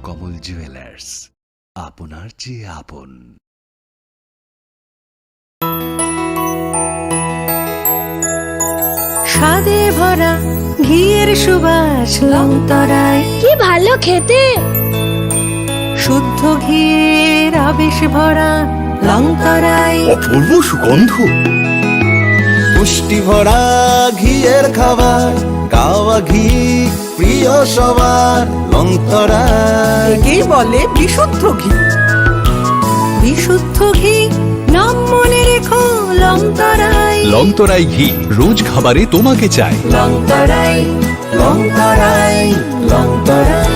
কমল jewellers, আপনার চেয়ে আপন। স্বাদে ভরা ঘিয়ের সুবাস লংতরায়, কি ভালো খেতে। শুদ্ধ ঘিয়ের আবেশ ভরা লংতরায়, অপূর্ব সুগন্ধ, পুষ্টি ভরা ঘিয়ের খাবার, গাওয়া ঘি প্রিয় সবার লংতরায়। একেই বলে বিশুদ্ধ ঘি। বিশুদ্ধ ঘি নাম মনে রেখো লংতরায়। লংতরাই ঘি রোজ খাবারে তোমাকে চাই। লংতরাই, লংতরাই, লংতরাই।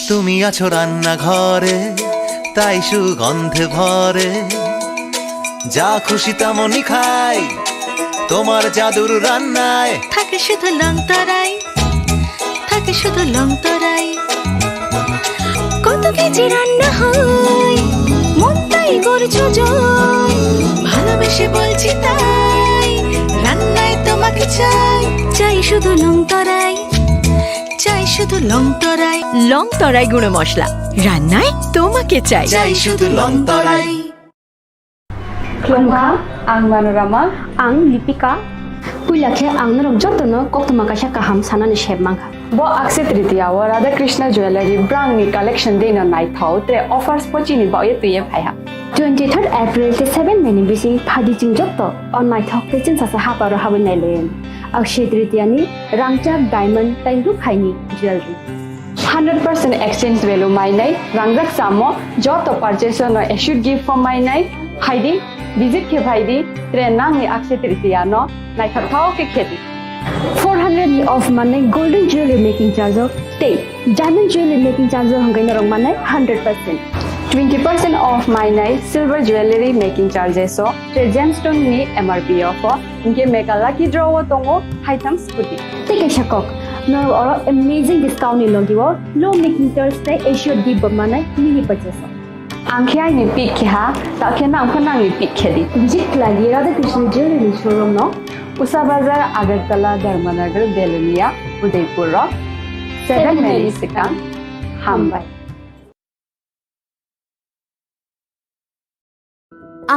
তুমি আছো রান্নাঘরে, তাই সুগন্ধে ভরে, যা খুশি তেমনই খাই তোমার জাদুর রান্নায়। থাকে শুধু লংতরাই, থাকে শুধু লংতরাই। কত কেজি রান্না হয়, মনটাই করছো জয়। ভালোবেসে বলছি তাই, রান্নায় তোমাকে চাই। চাই শুধু লংতরাই, চাই শুধু লংতরাই। লংতরাই গুঁড়ো মশলা, রান্নায় তোমাকে চাই। চাই শুধু লংতরাই। Klongka, ang Manorama, ang Lipika. Pulakhe ang narok jotono koktuma kasha kaham sanani shebmangha. Bo akse tritiya wa Radha Krishna Jewelry brand ni collection de na nai thau tre offers pochini ba ye tuye phaiha. 23rd April te 7 meni bisi phadi jing jotto on my thok te chin sasa haparo habin nailen. Akshay tritiya ni rangchak diamond tai ru khaini jewelry. 100% exchange value mai nai rangjak samo joto purchase no should give for mai nai haidi visit ke bhaidi tre nang ni akse tritiya no nai thau ke kheti. 400 ni off mane golden jewelry making charge of te diamond jewelry making charge hangai narong mane 100%. 20% off my night silver jewelry making charges so tre gemstone ni MRP offer inke mega lucky draw tongo haitam scooty. Take a shakok. No or amazing discount ni logiwo low making charge te Asia di mane mini purchase. Angkhya ni pick kha ta khena khana ni pick khedi. Visit lagi Radha Krishna jewelry showroom no Usa Bazar Agartala Dharmanagar Belunia Udaipur Rock 7 Melisicam Hambai.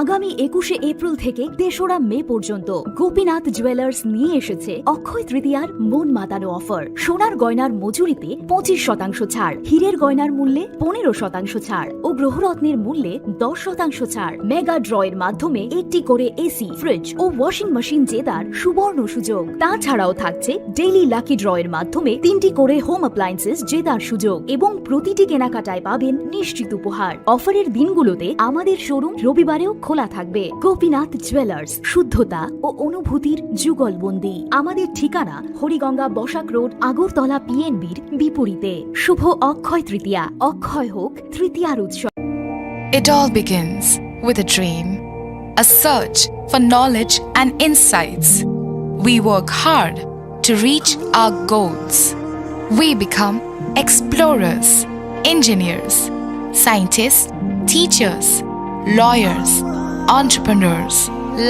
আগামী 21শে April থেকে ৩রা মে পর্যন্ত Gopinath jewellers নিয়ে এসেছে অক্ষয় তৃতীয়ার মন মাতানো offer. সোনার গয়নার মজুরিতে 25% ছাড়, হীরের গয়নার মূল্যে 15% ছাড় ও গ্রহরত্নের মূল্যে 10% ছাড়। মেগা ড্রয়ের মাধ্যমে একটি করে এসি, ফ্রিজ ও ওয়াশিং মেশিন জেতার সুবর্ণ সুযোগ। তাছাড়াও থাকছে ডেইলি লাকি ড্রয়ের মাধ্যমে 3টি করে হোম অ্যাপ্লায়েন্সেস জেতার সুযোগ এবং প্রতিটি কেনাকাটায় পাবেন নিশ্চিত উপহার। অফারের দিনগুলোতে আমাদের শোরুম রবিবারেও খোলা থাকবে। গোপীনাথ জুয়েলার্স, শুদ্ধতা ও অনুভূতির যুগলবন্দি। আমাদের ঠিকানা হরিগঙ্গা বসাক রোড, আগরতলা পিএনবির বিপরীতে। শুভ অক্ষয় তৃতীয়া, অক্ষয় হোক তৃতীয়ার উৎসব। It all begins with a dream, a search for knowledge and insights. We work hard to reach our goals. We become explorers, engineers, scientists, teachers, lawyers, entrepreneurs,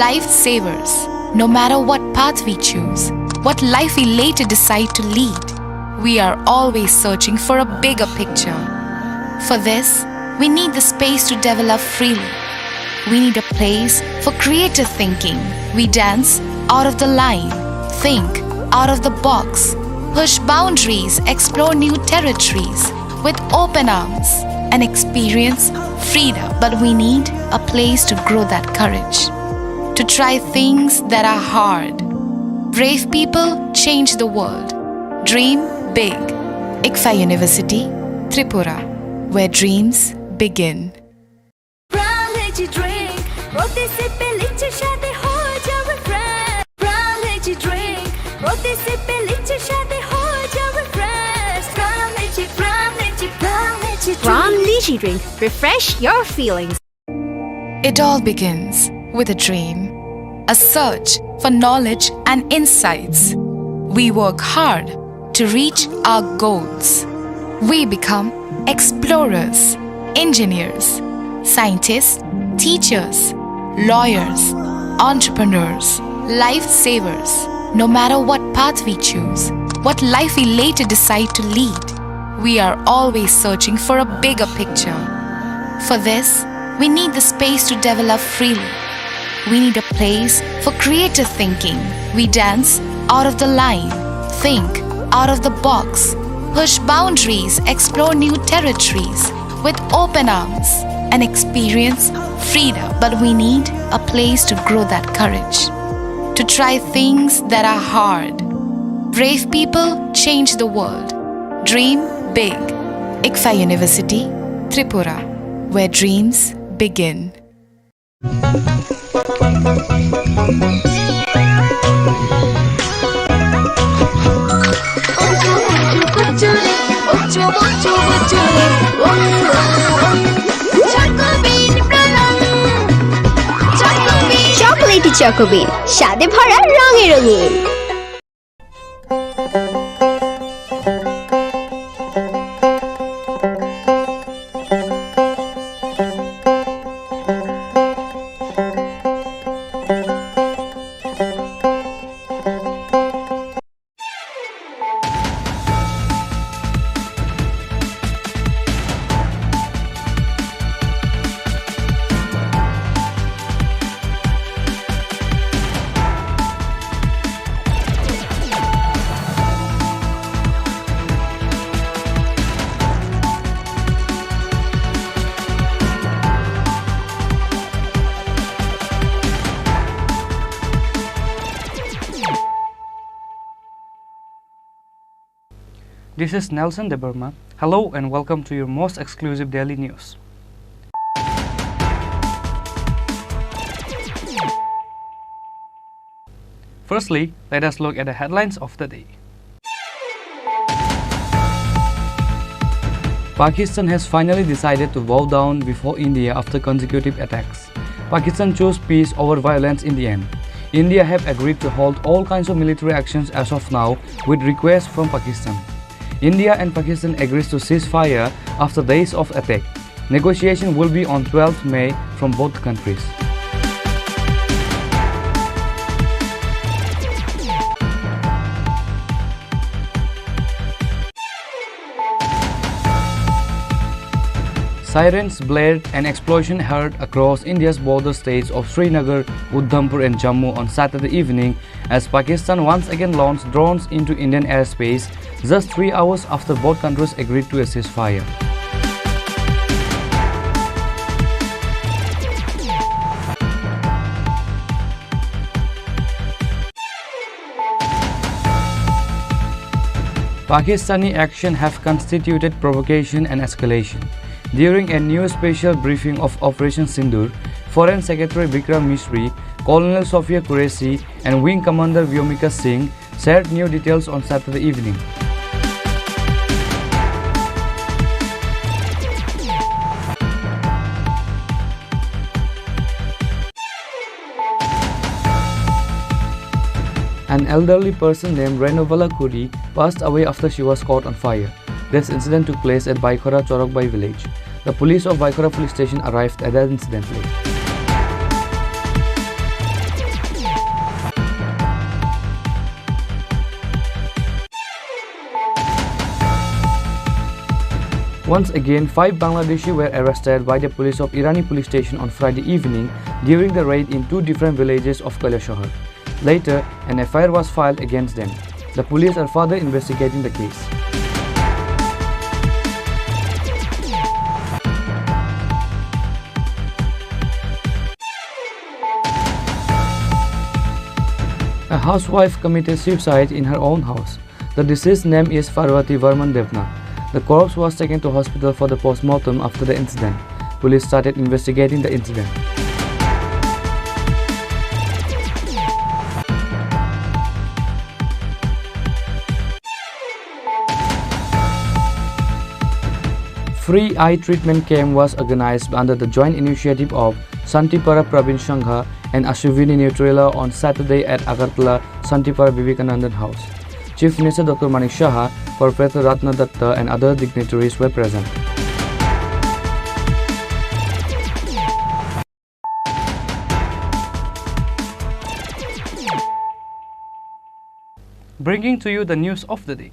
lifesavers. No matter what path we choose, what life we later decide to lead, we are always searching for a bigger picture. For this, we need the space to develop freely. We need a place for creative thinking. We dance out of the line, think out of the box, push boundaries, explore new territories with open arms and experience freedom. But we need a place to grow that courage, to try things that are hard. Brave people change the world. Dream big. ICFA University, Tripura, where dreams begin. From Lychee Drink, refresh your feelings. It all begins with a dream, a search for knowledge and insights. We work hard to reach our goals. We become explorers, engineers, scientists, teachers, lawyers, entrepreneurs, lifesavers. No matter what path we choose, what life we later decide to lead. We are always searching for a bigger picture. For this, we need the space to develop freely. We need a place for creative thinking. We dance out of the line, think out of the box, push boundaries, explore new territories with open arms and experience freedom. But we need a place to grow that courage, to try things that are hard. Brave people change the world. Dream big. Englsih University, Tripura, where dreams begin. Chocolatey চকোবিন স্বাদে ভরা রঙে রঙিন। This is Nelson De Burma. Hello and welcome to your most exclusive daily news. Firstly, let us look at the headlines of the day. Pakistan has finally decided to bow down before India after consecutive attacks. Pakistan chose peace over violence in the end. India have agreed to halt all kinds of military actions as of now with requests from Pakistan. India and Pakistan agrees to ceasefire after days of attack. Negotiation will be on 12th May from both countries. Sirens blared and explosion heard across India's border states of Srinagar, Udhampur and Jammu on Saturday evening as Pakistan once again launched drones into Indian airspace just 3 hours after both countries agreed to a ceasefire. Pakistani action have constituted provocation and escalation. During a new special briefing of Operation Sindoor, Foreign Secretary Bikram Misri, Colonel Sophia Qureshi and Wing Commander Vyomika Singh shared new details on Saturday evening. An elderly person named Renovala Kuri passed away after she was caught on fire. This incident took place at Baikhora Chorokbai village. The police of Baikhora police station arrived at that incident place. Once again, 5 Bangladeshi were arrested by the police of Irani police station on Friday evening during the raid in 2 different villages of Kailashahar. Later, an FIR was filed against them. The police are further investigating the case. A housewife committed suicide in her own house. The deceased's name is Parvati Varman Devna. The corpse was taken to hospital for the post-mortem after the incident. Police started investigating the incident. Free eye treatment camp was organized under the joint initiative of Santipara Pravin Sangha and Ashwini Neutrela on Saturday at Agartala Santipara Vivekanandan House. Chief Minister Dr. Manik Saha, Professor Ratna Datta and other dignitaries were present. bringing to you the news of the day.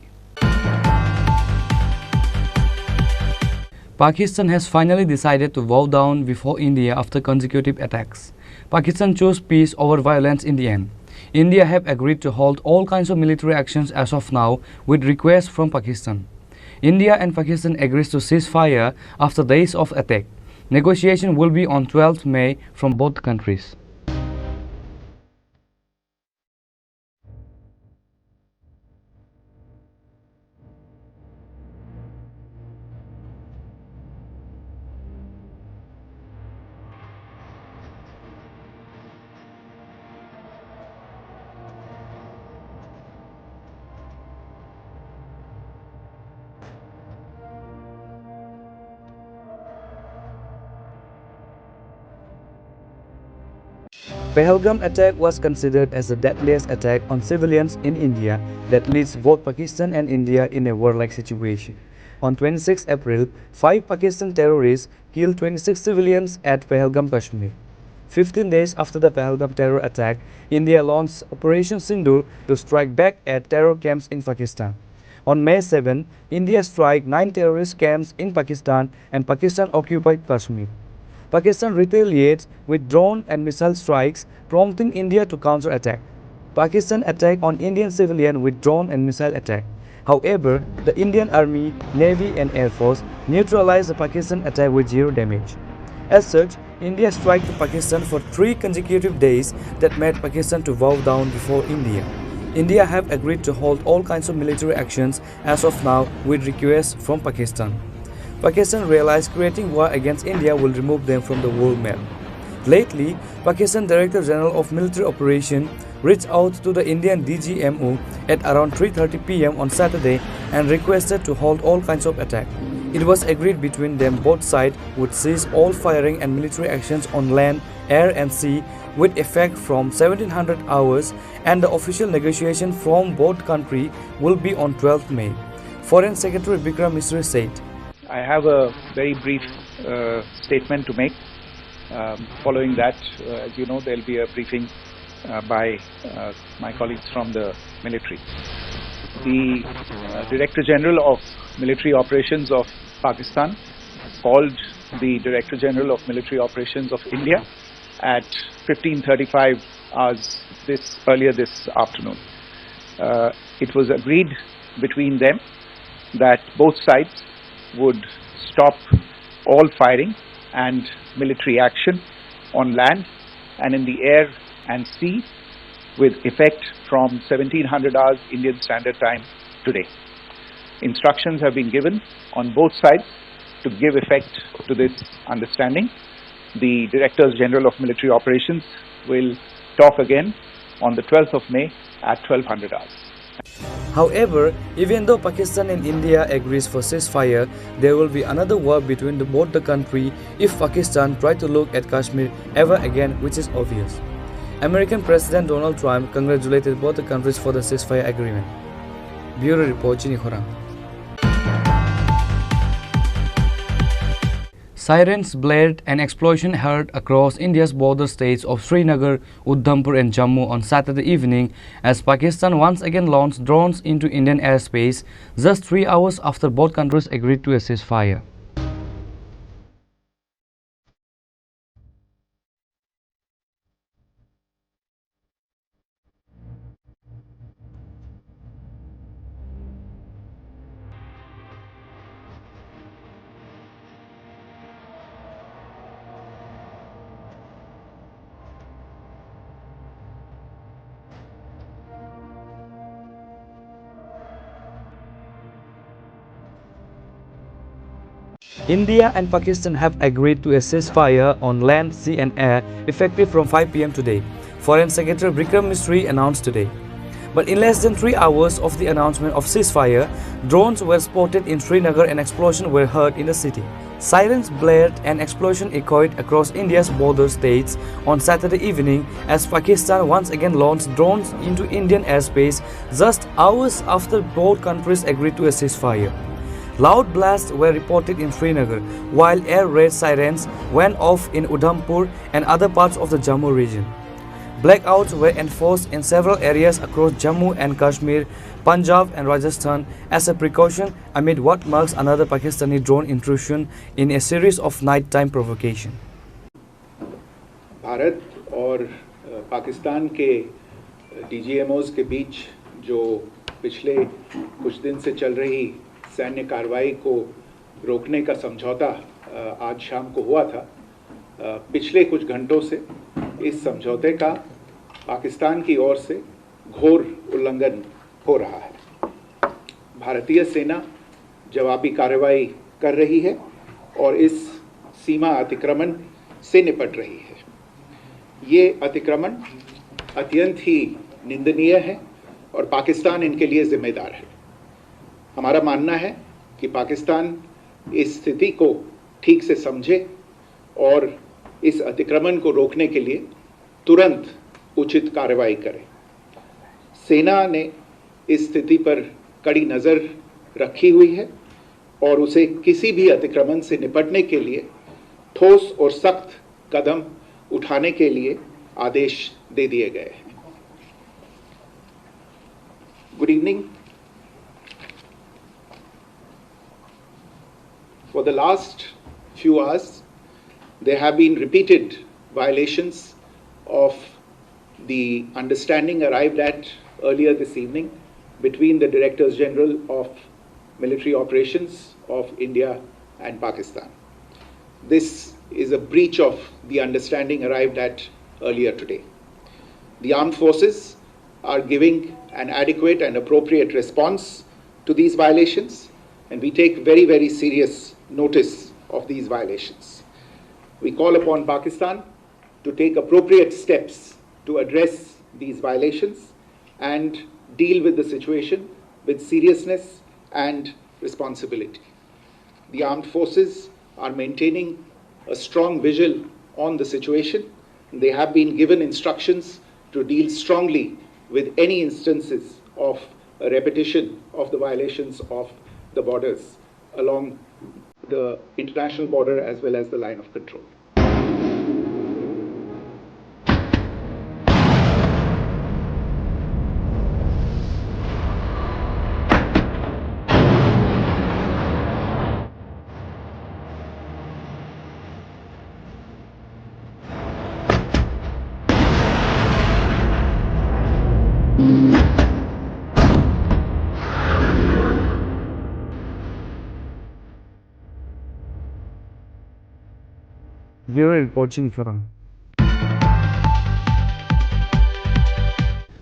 Pakistan has finally decided to bow down before India after consecutive attacks. Pakistan chose peace over violence in the end. India have agreed to halt all kinds of military actions as of now with requests from Pakistan. India and Pakistan agrees to ceasefire after days of attack. Negotiation will be on 12th May from both countries. Pahalgam attack was considered as the deadliest attack on civilians in India that leaves both Pakistan and India in a war-like situation. On 26 April, 5 Pakistan terrorists killed 26 civilians at Pahalgam, Kashmir. 15 days after the Pahalgam terror attack, India launched Operation Sindoor to strike back at terror camps in Pakistan. On May 7, India struck 9 terrorist camps in Pakistan and Pakistan occupied Kashmir. Pakistan retaliates with drone and missile strikes, prompting India to counter-attack. Pakistan attacked on Indian civilian with drone and missile attack. However, the Indian Army, Navy and Air Force neutralized the Pakistan attack with zero damage. As such, India struck Pakistan for 3 consecutive days that made Pakistan to bow down before India. India have agreed to halt all kinds of military actions as of now with requests from Pakistan. Pakistan realized creating war against India will remove them from the world map. Lately, Pakistan Director General of Military Operations reached out to the Indian DGMO at around 3:30 p.m. on Saturday and requested to halt all kinds of attack. It was agreed between them both sides would cease all firing and military actions on land, air and sea with effect from 1700 hours, and the official negotiation from both countries will be on 12th May. Foreign Secretary Vikram Misri said, I have a very brief statement to make. Following that, as you know, there will be a briefing by my colleagues from the military. The Director General of Military Operations of Pakistan called the Director General of Military Operations of India at 15:35 hours earlier this afternoon. It was agreed between them that both sides would stop all firing and military action on land and in the air and sea with effect from 1700 hours Indian Standard Time today. Instructions have been given on both sides to give effect to this understanding. The Directors General of Military Operations will talk again on the 12th of May at 1200 hours. However, even though Pakistan and India agrees for ceasefire, there will be another war between both the country if Pakistan try to look at Kashmir ever again, which is obvious. American President Donald Trump congratulated both the countries for the ceasefire agreement. Bureau Report, Chini Khorang. Sirens blared and explosion heard across India's border states of Srinagar, Udhampur and Jammu on Saturday evening as Pakistan once again launched drones into Indian airspace just 3 hours after both countries agreed to a ceasefire. India and Pakistan have agreed to a ceasefire on land, sea and air effective from 5 p.m. today, Foreign Secretary Vikram Misri announced today. But in less than 3 hours of the announcement of ceasefire, drones were spotted in Srinagar and explosions were heard in the city. Sirens blared and explosion echoed across India's border states on Saturday evening as Pakistan once again launched drones into Indian airspace just hours after both countries agreed to a ceasefire. Loud blasts were reported in Srinagar, while air raid sirens went off in Udhampur and other parts of the Jammu region. Blackouts were enforced in several areas across Jammu and Kashmir, Punjab and Rajasthan as a precaution amid what marks another Pakistani drone intrusion in a series of nighttime provocation. Bharat और पाकिस्तान के डीजीएमओज के बीच जो पिछले कुछ दिन से चल रही सैन्य कार्रवाई को रोकने का समझौता आज शाम को हुआ था, पिछले कुछ घंटों से इस समझौते का पाकिस्तान की ओर से घोर उल्लंघन हो रहा है। भारतीय सेना जवाबी कार्रवाई कर रही है और इस सीमा अतिक्रमण से निपट रही है। ये अतिक्रमण अत्यंत ही निंदनीय है और पाकिस्तान इनके लिए जिम्मेदार है। हमारा मानना है कि पाकिस्तान इस स्थिति को ठीक से समझे और इस अतिक्रमण को रोकने के लिए तुरंत उचित कार्रवाई करे। सेना ने इस स्थिति पर कड़ी नज़र रखी हुई है और उसे किसी भी अतिक्रमण से निपटने के लिए ठोस और सख्त कदम उठाने के लिए आदेश दे दिए गए हैं। Good evening. For the last few hours, there have been repeated violations of the understanding arrived at earlier this evening between the Directors General of Military Operations of India and Pakistan. This is a breach of the understanding arrived at earlier today. The armed forces are giving an adequate and appropriate response to these violations, and we take very, very serious notice of these violations. We call upon Pakistan to take appropriate steps to address these violations and deal with the situation with seriousness and responsibility. The armed forces are maintaining a strong vigil on the situation. They have been given instructions to deal strongly with any instances of a repetition of the violations of the borders along the international border as well as the line of control. Bureau Report Chini Khorang.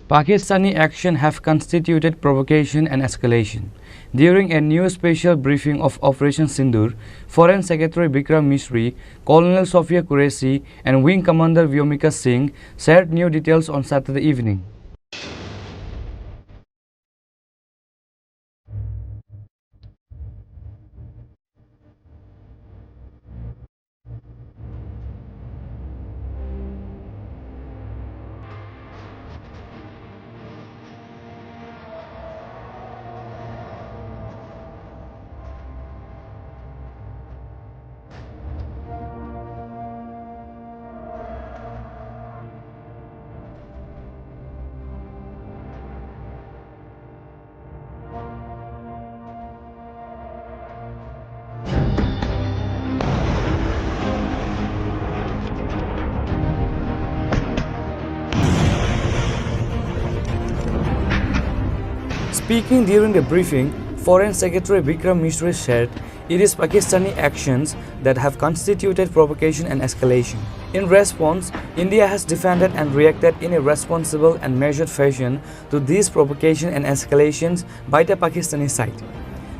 Pakistani action have constituted provocation and escalation. During a new special briefing of Operation Sindoor, Foreign Secretary Bikram Misri, Colonel Sophia Qureshi and Wing Commander Vyomika Singh shared new details on Saturday evening. Speaking during the briefing, Foreign Secretary Bikram Misri said it is Pakistani actions that have constituted provocation and escalation. In response, India has defended and reacted in a responsible and measured fashion to these provocation and escalations by the Pakistani side.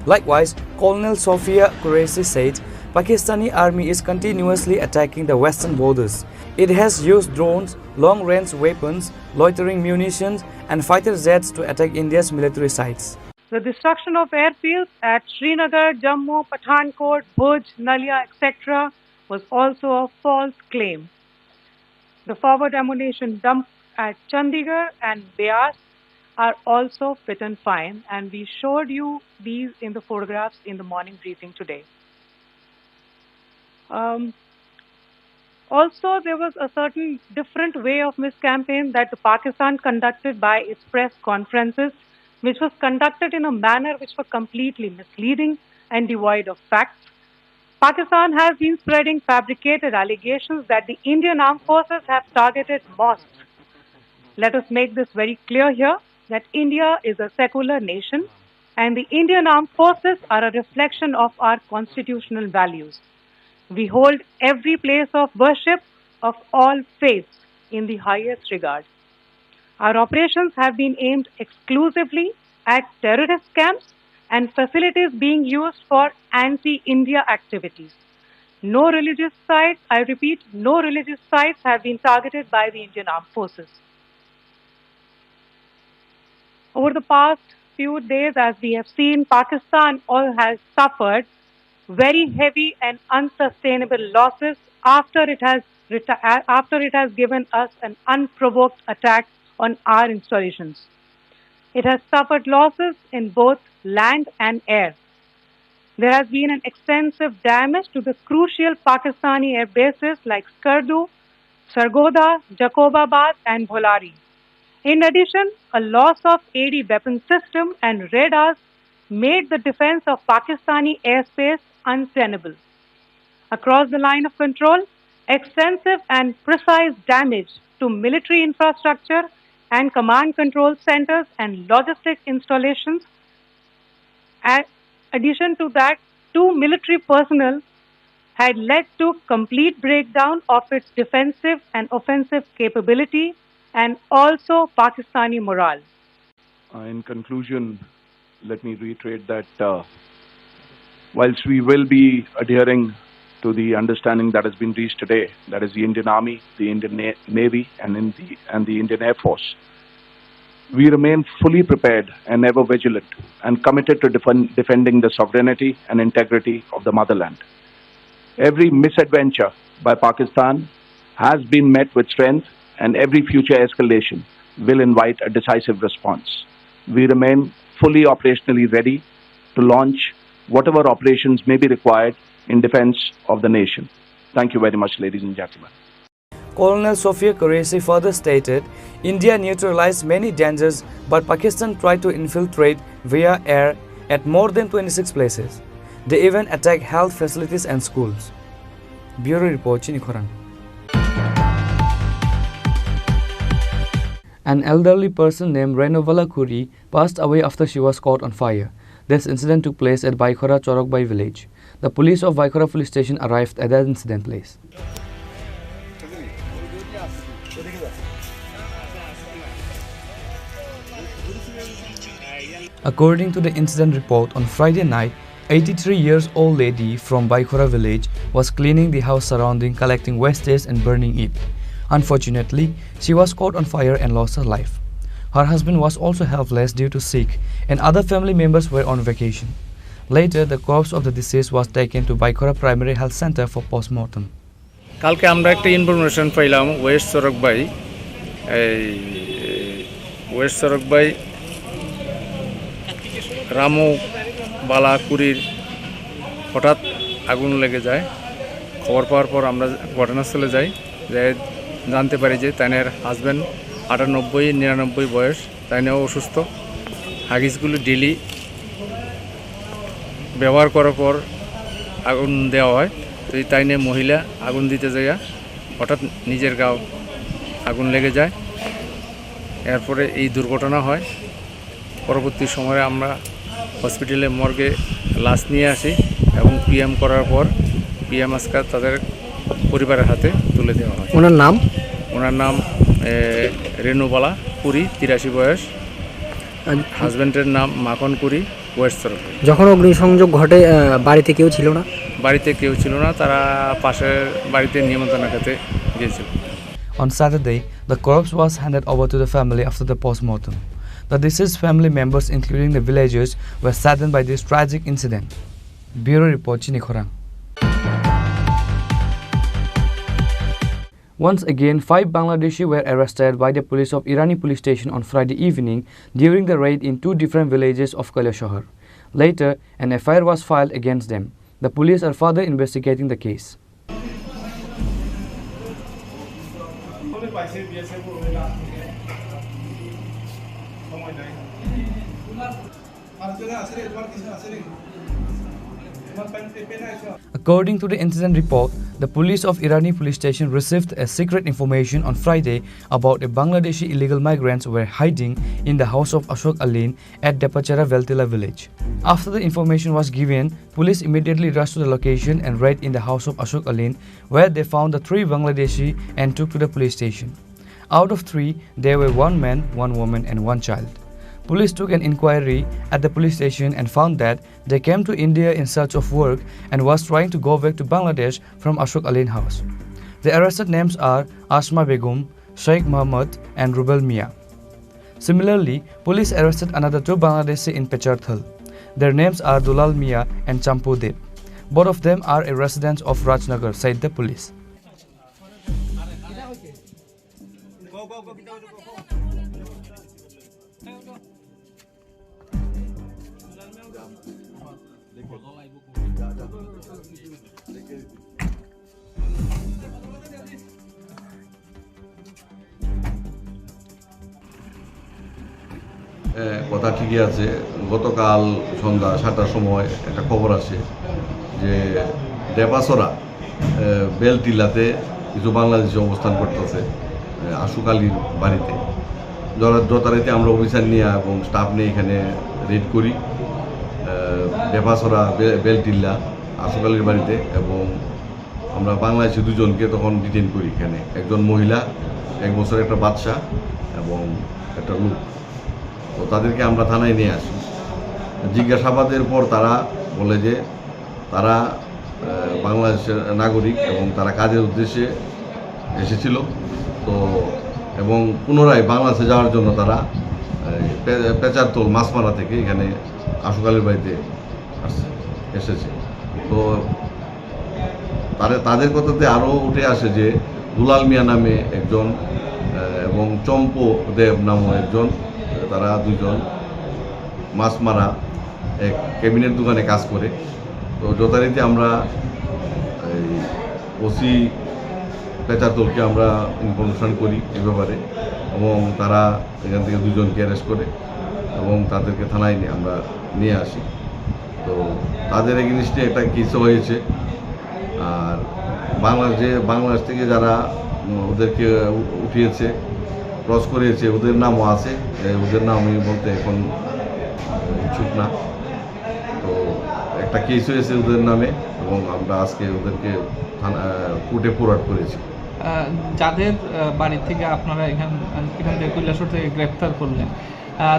Likewise, Colonel Sophia Qureshi said Pakistani army is continuously attacking the western borders. It has used drones, long-range weapons, loitering munitions and fighter jets to attack India's military sites. The destruction of airfields at Srinagar, Jammu, Pathankot, Bhuj, Nalia, etc. was also a false claim. The forward ammunition dump at Chandigarh and Beas are also fit and fine, and we showed you these in the photographs in the morning briefing today. Also, there was a certain different way of miscampaign that the Pakistan conducted by its press conferences, which was conducted in a manner which was completely misleading and devoid of facts. Pakistan has been spreading fabricated allegations that the Indian armed forces have targeted mosques. Let us make this very clear here that India is a secular nation and the Indian armed forces are a reflection of our constitutional values. We hold every place of worship of all faiths in the highest regard. Our operations have been aimed exclusively at terrorist camps and facilities being used for anti-India activities. No religious sites, I repeat, no religious sites have been targeted by the Indian armed forces. Over the past few days, as we have seen, Pakistan all has suffered very heavy and unsustainable losses after it has given us an unprovoked attack on our installations. It has suffered losses in both land and air. There has been an extensive damage to the crucial Pakistani air bases like Skardu, Sargodha, Jacobabad and Bholari. In addition, a loss of AD weapon system and radars made the defense of Pakistani airspace untenable. Across the line of control, extensive and precise damage to military infrastructure and command control centers and logistic installations. In addition to that, 2 military personnel had led to complete breakdown of its defensive and offensive capability and also Pakistani morale. In conclusion, let me reiterate that whilst we will be adhering to the understanding that has been reached today, that is the Indian Army, the Indian Navy and the Indian Air Force, we remain fully prepared and ever vigilant and committed to defending the sovereignty and integrity of the motherland. Every misadventure by Pakistan has been met with strength and every future escalation will invite a decisive response. We remain fully operationally ready to launch whatever operations may be required in defense of the nation. Thank you very much, ladies and gentlemen. Colonel Sophia Qureshi further stated, India neutralized many dangers, but Pakistan tried to infiltrate via air at more than 26 places. They even attacked health facilities and schools. Bureau Report, Chini Khorang. An elderly person named Renovala Kuri passed away after she was caught on fire. This incident took place at Baikhora Chorokbai village. The police of Baikhora police station arrived at that incident place. According to the incident report, on Friday night, 83-year-old lady from Baikhora village was cleaning the house surrounding, collecting wastage and burning it. Unfortunately, she was caught on fire and lost her life. Her husband was also helpless due to sick, and other family members were on vacation. Later, the corpse of the deceased was taken to Baikhora Primary Health Center for post-mortem. কালকে আমরা একটা information পাইলাম West সরকবাই Ramu বালা কুরির হঠাৎ আগুন লেগে যায়। খবর পাওয়ার পর আমরা ঘটনাস্থলে যাই, জানতে পারি যে তাইনের হাজব্যান্ড 98-99 বয়স, তাইনেও অসুস্থ। হাগিসগুলো ডেলি ব্যবহার করার পর আগুন দেওয়া হয়। তো এই তাইনে মহিলা আগুন দিতে যাইয়া হঠাৎ নিজের গাও আগুন লেগে যায়। এরপরে এই দুর্ঘটনা হয়। পরবর্তী সময়ে আমরা হসপিটালে মর্গে লাশ নিয়ে আসি এবং পিএম করার পর পিএম আজকে তাদের পরিবারের হাতে তুলে দেওয়া হয়। ওনার নাম রেনুবালা পুরী, 83 বয়স। হাজব্যান্ডের নাম মাখন পুরী, ওয়েস্ট সরকার। যখন অগ্নিসংযোগ ঘটে বাড়িতে কেউ ছিল না? বাড়িতে কেউ ছিল না, তারা পাশের বাড়িতে নিমন্ত্রণ খেতে গিয়েছিল। On Saturday, the corpse was handed over to the family after the post-mortem. The deceased family members, including the villagers, were saddened by this tragic incident. Bureau Report, Chini Khorang. Once again, 5 Bangladeshi were arrested by the police of Irani police station on Friday evening during the raid in 2 different villages of Kailasahar. Later, an FIR was filed against them. The police are further investigating the case. According to the incident report, the police of Irani police station received a secret information on Friday about a Bangladeshi illegal migrants were hiding in the house of Ashok Alin at Depachara Veltila village. After the information was given, police immediately rushed to the location and raided in the house of Ashok Alin, where they found the 3 Bangladeshi and took to the police station. Out of 3, there were 1 man, 1 woman and 1 child. Police took an inquiry at the police station and found that they came to India in search of work and was trying to go back to Bangladesh from Ashok Alin house. The arrested names are Asma Begum, Sheikh Mohammed and Rubel Mia. Similarly, police arrested another 2 Bangladeshi in Pecharthal. Their names are Dulal Mia and Champu Deb. Both of them are a residents of Rajnagar, said the police. কথা ঠিকই আছে। গতকাল সন্ধ্যা 7টার সময় একটা খবর আসে যে ডেপাসরা বেলটিলাতে কিছু বাংলাদেশি অবস্থান করতেছে আশুক আলীর বাড়িতে। যথারীতি আমরা অফিসার নিয়ে এবং স্টাফ নিয়ে এখানে রেড করি ডেপাসরা বেলটিল্লা আশুক আলীর বাড়িতে, এবং আমরা বাংলাদেশি 2 জনকে তখন ডিটেইন করি এখানে, একজন মহিলা, 1 বছরের একটা বাচ্চা এবং একটা লোক। তো তাদেরকে আমরা থানায় নিয়ে আসি। জিজ্ঞাসাবাদের পর তারা বলে যে তারা বাংলাদেশের নাগরিক এবং তারা কাজের উদ্দেশ্যে এসেছিল, তো এবং পুনরায় বাংলাদেশে যাওয়ার জন্য তারা পেচারতোল মাছমারা থেকে এখানে আশুক আলীর বাড়িতে এসেছে। তো তাদের কথাতে আরও উঠে আসে যে দুলাল মিয়া নামে একজন এবং চম্পু দেব নামও একজন, তারা 2 জন মাছমারা এক ক্যাবিনেট দোকানে কাজ করে। তো যথারীতি আমরা এই ওসি পেচারতোলকে আমরা ইনফরমেশন করি এ ব্যাপারে, এবং তারা এখান থেকে 2 জনকে অ্যারেস্ট করে এবং তাদেরকে থানায় আমরা নিয়ে আসি। তো তাদের এগেইনস্টে একটা কেসও হয়েছে। আর বাংলাদেশ থেকে যারা ওদেরকে উঠিয়েছে, ক্রস করিয়েছে, ওদের নামও আছে, ওদের নাম আমি বলতে এখন ইচ্ছুক না। তো একটা কেস হয়েছে ওদের নামে এবং আমরা আজকে ওদেরকে কোর্টে ফরওয়ার্ড করেছি। যাদের বাড়ি থেকে আপনারা এখান থেকে কৈলাসহর থেকে গ্রেপ্তার করলেন,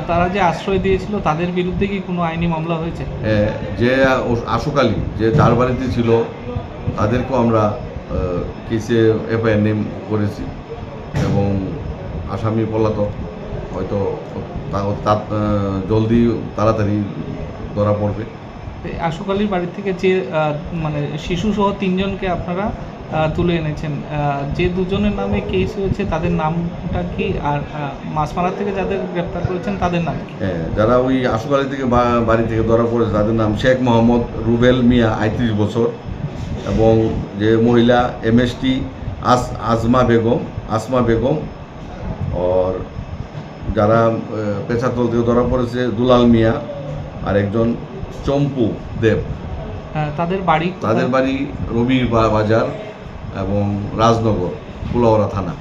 তারা যে আশ্রয় দিয়েছিল তাদের বিরুদ্ধে কি কোনো আইনি মামলা হয়েছে? যে আশুক আলী যে যার বাড়িতে ছিল তাদেরকেও আমরা কেসে এফআইআর নেম করেছি এবং আসামি পলাতক, হয়তো জলদি তাড়াতাড়ি ধরা পড়বে। আশুক আলীর বাড়ি থেকে যে মানে শিশুসহ 3 জনকে আপনারা তুলে এনেছেন, যে 2 জনের নামে কেস হয়েছে তাদের নামটা কি, আর মাছমারা থেকে যাদের গ্রেপ্তার করেছেন তাদের নাম কি? যারা ওই আশুক আলী থেকে বাড়ি থেকে ধরা পড়েছে তাদের নাম শেখ মোহাম্মদ রুবেল মিয়া 38 বছর, এবং যে মহিলা MST আসমা বেগম, আর যারা পেছাতল থেকে ধরা পড়েছে দুলাল মিয়া আর একজন চম্পু দেব। তাদের বাড়ি রবি বাজার এবং রাজনগর, কুলাউড়া থানা,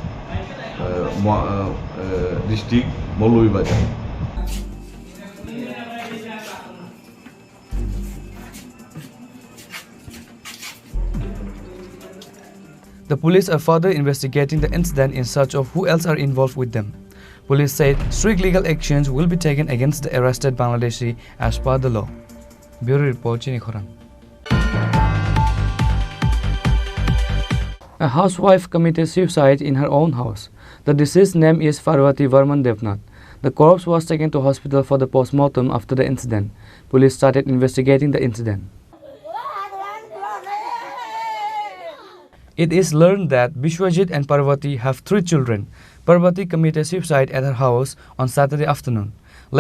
district Moulvibazar. The police are further investigating the incident in search of who else are involved with them. Police said strict legal actions will be taken against the arrested Bangladeshi as per the law. Bureau Report, Chini Khorang. A housewife committed suicide in her own house. The deceased's name is Parvati Varman Devnath. The corpse was taken to hospital for the postmortem after the incident. Police started investigating the incident. It is learned that Bishwajit and Parvati have 3 children. Parvati committed suicide at her house on Saturday afternoon.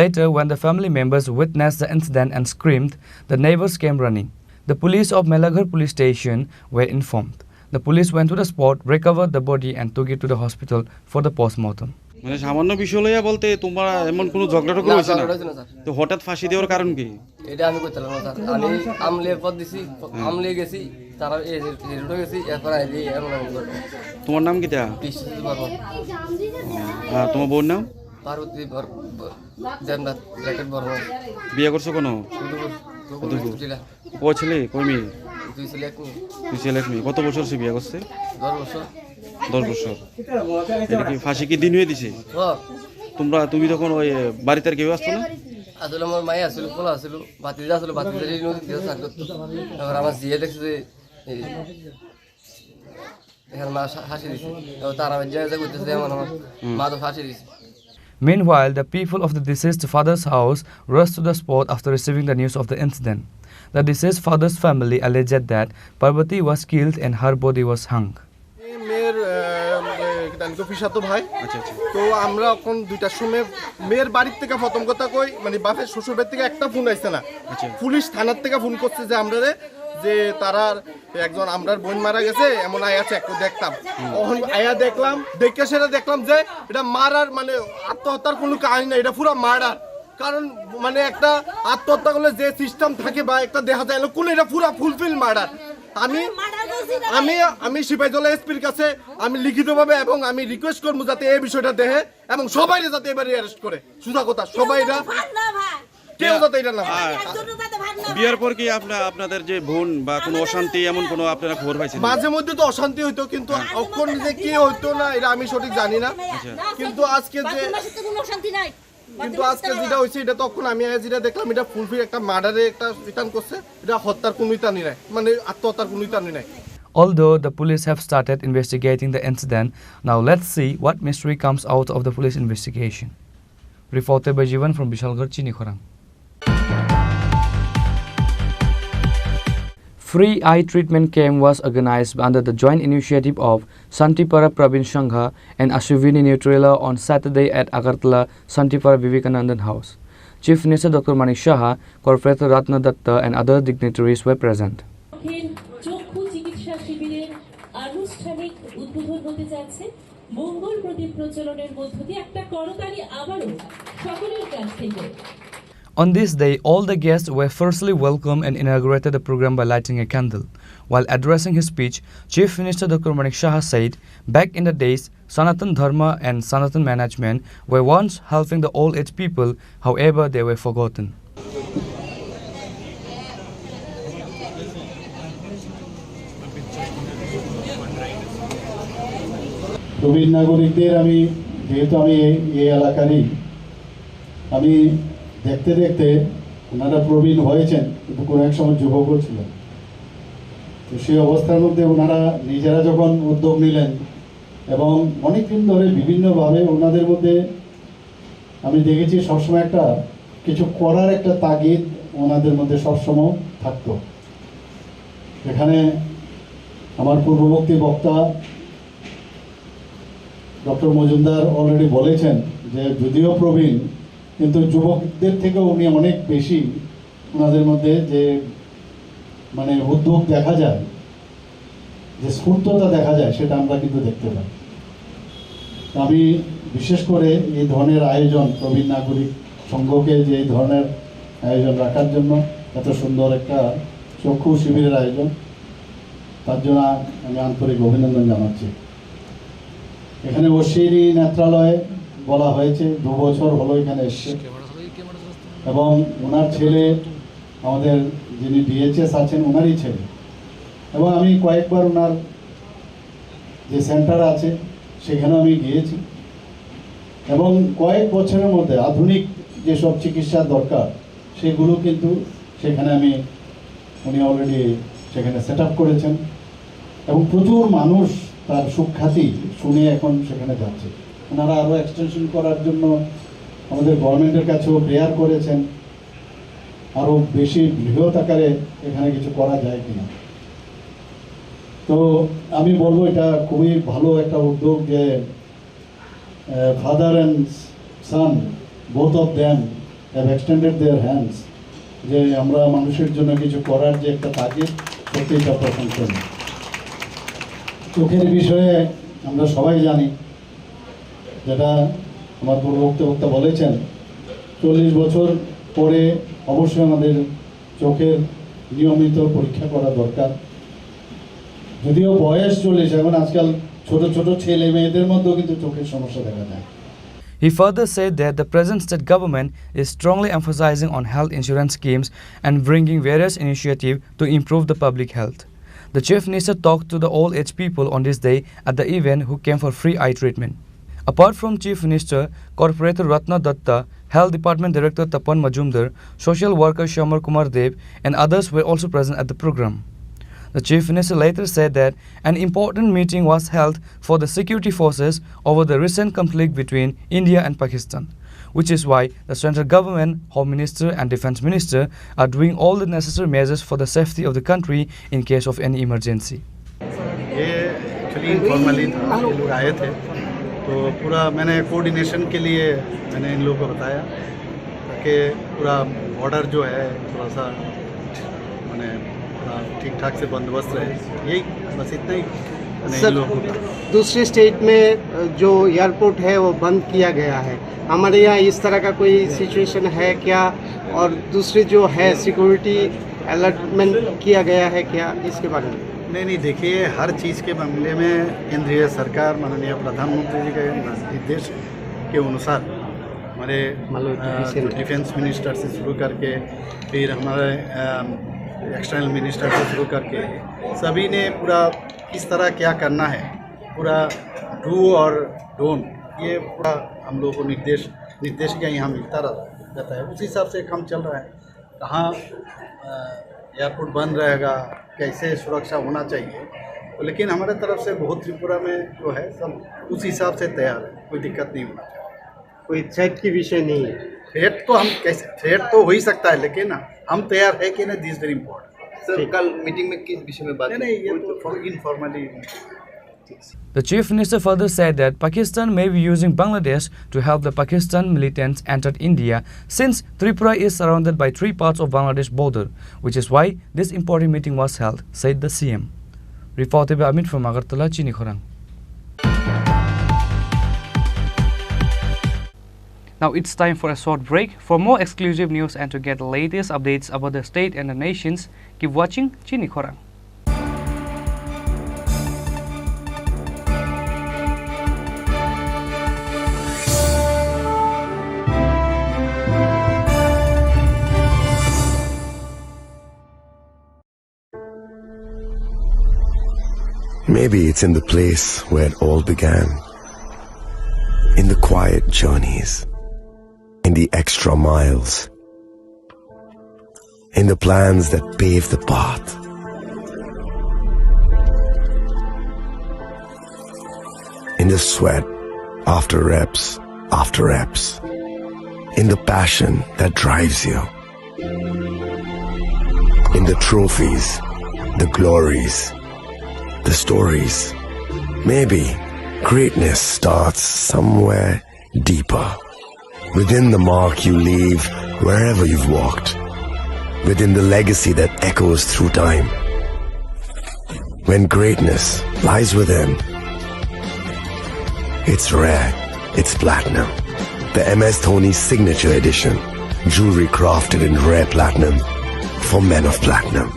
Later, when the family members witnessed the incident and screamed, the neighbors came running. The police of Melaghar police station were informed. The police went to the spot, recovered the body and took it to the hospital for the post-mortem. মানে সামান্য বিষয় লইয়া বলতে তোমার এমন কোনো ঝগড়া টগড়া হয়েছে না? তো হঠাৎ ফাঁসি দেওয়ার কারণ কি? এটা আমি কইতাম না স্যার। আমি আমলের পদ দিছি, আমলে গেছি, তারা এই রুটে গেছি, এরপর আইলি এমন করে। তোমার নাম কিটা? বিশ্বাস বর্মন। হ্যাঁ, তোমার বোন নাম? পার্বতী জান্নাত ব্র্যাকেট বর্মন। বিয়ে করছো কোন? ও ছেলে কই মেয়ে? দুই ছেলে এক মেয়ে। দুই ছেলে এক মেয়ে। কত বছর সে বিয়ে করছে? 10 বছর। 10 বছর। এটা কি ফাঁসি কি দিন হয়ে দিছে? হ্যাঁ। তুমি তখন ওই বাড়িতে আর কেউ আসতো না? আসলে আমার মাই আসছিল, পোলা আসছিল, বাতিজা আসছিল, বাতিজার নদীতে চাষ করতো। এবার আমার জিয়ে দেখছে যে এখানে মা ফাঁসি দিছে। তারা যা করতেছে আমার মা তো ফাঁসি দিছে। Meanwhile, the people of the deceased father's house rushed to the spot after receiving the news of the incident. The deceased father's family alleged that Parvati was killed and her body was hung. মেয়ের পিসাতো ভাই। তো আমরা এখন 2টার সময় মেয়ের বাড়ির থেকে প্রথম কথা কই মানে বাপের শ্বশুর বাড়ি থেকে একটা ফোন আইছে না, পুলিশ থানার থেকে ফোন করছে যে আমরা যে তারার একজন আমরার বোন মারা গেছে এমন আয়া চেক দেখতাম। তখন আয়া দেখলাম, দেখে সেটা দেখলাম যে এটা মারার মানে আত্মহত্যার কোনো কাহিনী না, এটা পুরো মার্ডার। কারণ মানে একটা আত্মহত্যা করলে যে সিস্টেম থাকে বা একটা দেখা যায় কোন এটা পুরো ফুলফিল মার্ডার। আমি সিপাহীজলা এসপির কাছে আমি লিখিতভাবে এবং আমি রিকোয়েস্ট করবো যাতে এই বিষয়টা দেখে এবং সবাই যাতে এবারে অ্যারেস্ট করে। সুধা কথা সবাই কেউ যাতে এটা না। বিয়ের পর কি আপনাদের যে বোন বা কোনো অশান্তি এমন কোনো আপনারা খবর পাইছেন? মাঝে মধ্যে তো অশান্তি হইতো, কিন্তু অক্ষণ যে কি হইতো না এটা আমি সঠিক জানি না। কিন্তু আজকে যেটা হয়েছে এটা তখন আমি যেটা দেখলাম এটা ফুলফিল একটা মার্ডারে একটা রিটার্ন করছে, এটা হত্যার কোনো ইতানি নাই, মানে আত্মহত্যার কোনো ইতানি নাই। Although the police have started investigating the incident, now let's see what mystery comes out of the police investigation. Reported by Jivan from Bishalgarh, Chini Khorang. Free eye treatment camp was organized under the joint initiative of Santipara Pravin Sangha and Ashwini Neutrela on Saturday at Agartala Santipara Vivekanandan House. Chief Minister Dr. Manik Saha, Corporator Ratna Datta and other dignitaries were present. আনুষ্ঠানিক উদ্বোধন হতে যাচ্ছে মঙ্গল প্রদীপ প্রচলনের মধ্য দিয়ে একটা করতালি আবারও সকলের কাছ থেকে। On this day, all the guests were firstly welcomed and inaugurated the program by lighting a candle. While addressing his speech, Chief Minister Dr. Manik Saha said, back in the days, Sanatan Dharma and Sanatan management were once helping the old age people, however they were forgotten. প্রবীণ নাগরিকদের আমি যেহেতু আমি এই এলাকারই, আমি দেখতে দেখতে ওনারা প্রবীণ হয়েছেন কিন্তু কোনো এক সময় যুবকও ছিলেন। তো সেই অবস্থার মধ্যে ওনারা নিজেরা যখন উদ্যোগ নিলেন এবং অনেকদিন ধরে বিভিন্নভাবে ওনাদের মধ্যে আমি দেখেছি সবসময় একটা কিছু করার একটা তাগিদ ওনাদের মধ্যে সবসময় থাকতো। এখানে আমার পূর্ববর্তী বক্তা ডক্টর মজুমদার অলরেডি বলেছেন যে যদিও প্রবীণ কিন্তু যুবকদের থেকেও উনি অনেক বেশি ওনাদের মধ্যে যে মানে উদ্যোগ দেখা যায়, যে স্ফূর্ততা দেখা যায় সেটা আমরা কিন্তু দেখতে পাই। আমি বিশেষ করে এই ধরনের আয়োজন প্রবীণ নাগরিক সংঘকে যে এই ধরনের আয়োজন রাখার জন্য এত সুন্দর একটা চক্ষু শিবিরের আয়োজন, তার জন্য আমি আন্তরিক অভিনন্দন জানাচ্ছি। এখানে অশ্বিনী নেত্রালয়ে বলা হয়েছে 2 বছর হলো এখানে এসছে এবং ওনার ছেলে আমাদের যিনি ডিএচএস আছেন ওনারই ছেলে, এবং আমি কয়েকবার ওনার যে সেন্টার আছে সেখানে আমি গিয়েছি এবং কয়েক বছরের মধ্যে আধুনিক যেসব চিকিৎসার দরকার সেগুলো কিন্তু সেখানে উনি অলরেডি সেখানে সেট আপ করেছেন এবং প্রচুর মানুষ তার সুখ্যাতি শুনে এখন সেখানে যাচ্ছে। ওনারা আরও এক্সটেনশন করার জন্য আমাদের গভর্নমেন্টের কাছেও প্রেয়ার করেছেন আরও বেশি বৃহৎ আকারে এখানে কিছু করা যায় কিনা। তো আমি বলবো এটা খুবই ভালো একটা উদ্যোগ যে father and son both of them have extended their hands, যে আমরা মানুষের জন্য কিছু করার যে একটা তাগিদ সত্যি এটা প্রশংসনীয়। চোখের বিষয়ে আমরা সবাই জানি, যেটা আমার পূর্ববক্তা বলেছেন, 40 বছর পরে অবশ্যই আমাদের চোখের নিয়মিত পরীক্ষা করা দরকার। যদিও বয়স 40, এখন আজকাল ছোট ছোট ছেলে মেয়েদের মধ্যেও কিন্তু চোখের সমস্যা দেখা যায়। He further said that the present state government is strongly emphasizing on health insurance schemes and bringing various initiatives to improve the public health. The Chief Minister talked to the old age people on this day at the event who came for free eye treatment. Apart from Chief Minister, Corporator Ratna Datta, Health Department Director Tapan Majumdar, Social Worker Shamar Kumar Dev and others were also present at the program. The Chief Minister later said that an important meeting was held for the security forces over the recent conflict between India and Pakistan, which is why the central government, Home Minister and Defence Minister are doing all the necessary measures for the safety of the country in case of any emergency. ये actually informally ये लोग आए थे, तो पूरा मैंने coordination के लिए मैंने इन लोगों को बताया ताकि पूरा बॉर्डर जो है थोड़ा सा मैंने ठीक ठाक से बंदोबस्त रहे, यही बस इतना ही मैंने इन लोगों को। दूसरे स्टेट में जो एयरपोर्ट है वो बंद किया गया है, हमारे यहाँ इस तरह का कोई सिचुएशन है क्या, और दूसरे जो है सिक्योरिटी अलर्टमेंट किया गया है क्या, इसके बारे में? नहीं, देखिए, हर चीज़ के मामले में केंद्रीय सरकार माननीय प्रधानमंत्री जी के निर्देश के अनुसार हमारे डिफेंस मिनिस्टर से शुरू करके फिर हमारे एक्सटर्नल मिनिस्टर से शुरू करके सभी ने पूरा किस तरह क्या करना है, पूरा डू और डोंट, ये पूरा हम लोगों को निर्देश का यहाँ मिलता रहता है। उस हिसाब से काम चल रहा है, कहाँ एयरपोर्ट बंद रहेगा, कैसे सुरक्षा होना चाहिए, लेकिन हमारे तरफ से बहुत त्रिपुरा में जो है सब उस हिसाब से तैयार है, कोई दिक्कत नहीं होना चाहिए। कोई थ्रेट की विषय नहीं है? थ्रेट तो हम कैसे, थ्रेट तो हो ही सकता है, लेकिन हम तैयार है कि नहीं, दिस वेरी इम्पोर्टेंट। सर, कल मीटिंग में किस विषय में बात? नहीं, ये तो informally. The Chief Minister further said that Pakistan may be using Bangladesh to help the Pakistan militants entered India, since Tripura is surrounded by 3 parts of Bangladesh border, which is why this important meeting was held, said the CM. Reported by Amit from Agartala, Chini Khorang. Now it's time for a short break. For more exclusive news and to get the latest updates about the state and the nations, keep watching Chini Khorang. Maybe it's in the place where it all began, in the quiet journeys, in the extra miles, in the plans that pave the path. In the sweat after reps, in the passion that drives you, in the trophies, the glories, the stories. Maybe greatness starts somewhere deeper, within the mark you leave wherever you've walked, within the legacy that echoes through time. When greatness lies within, it's rare, it's platinum. The MS Dhoni Signature Edition, jewelry crafted in rare platinum for men of platinum.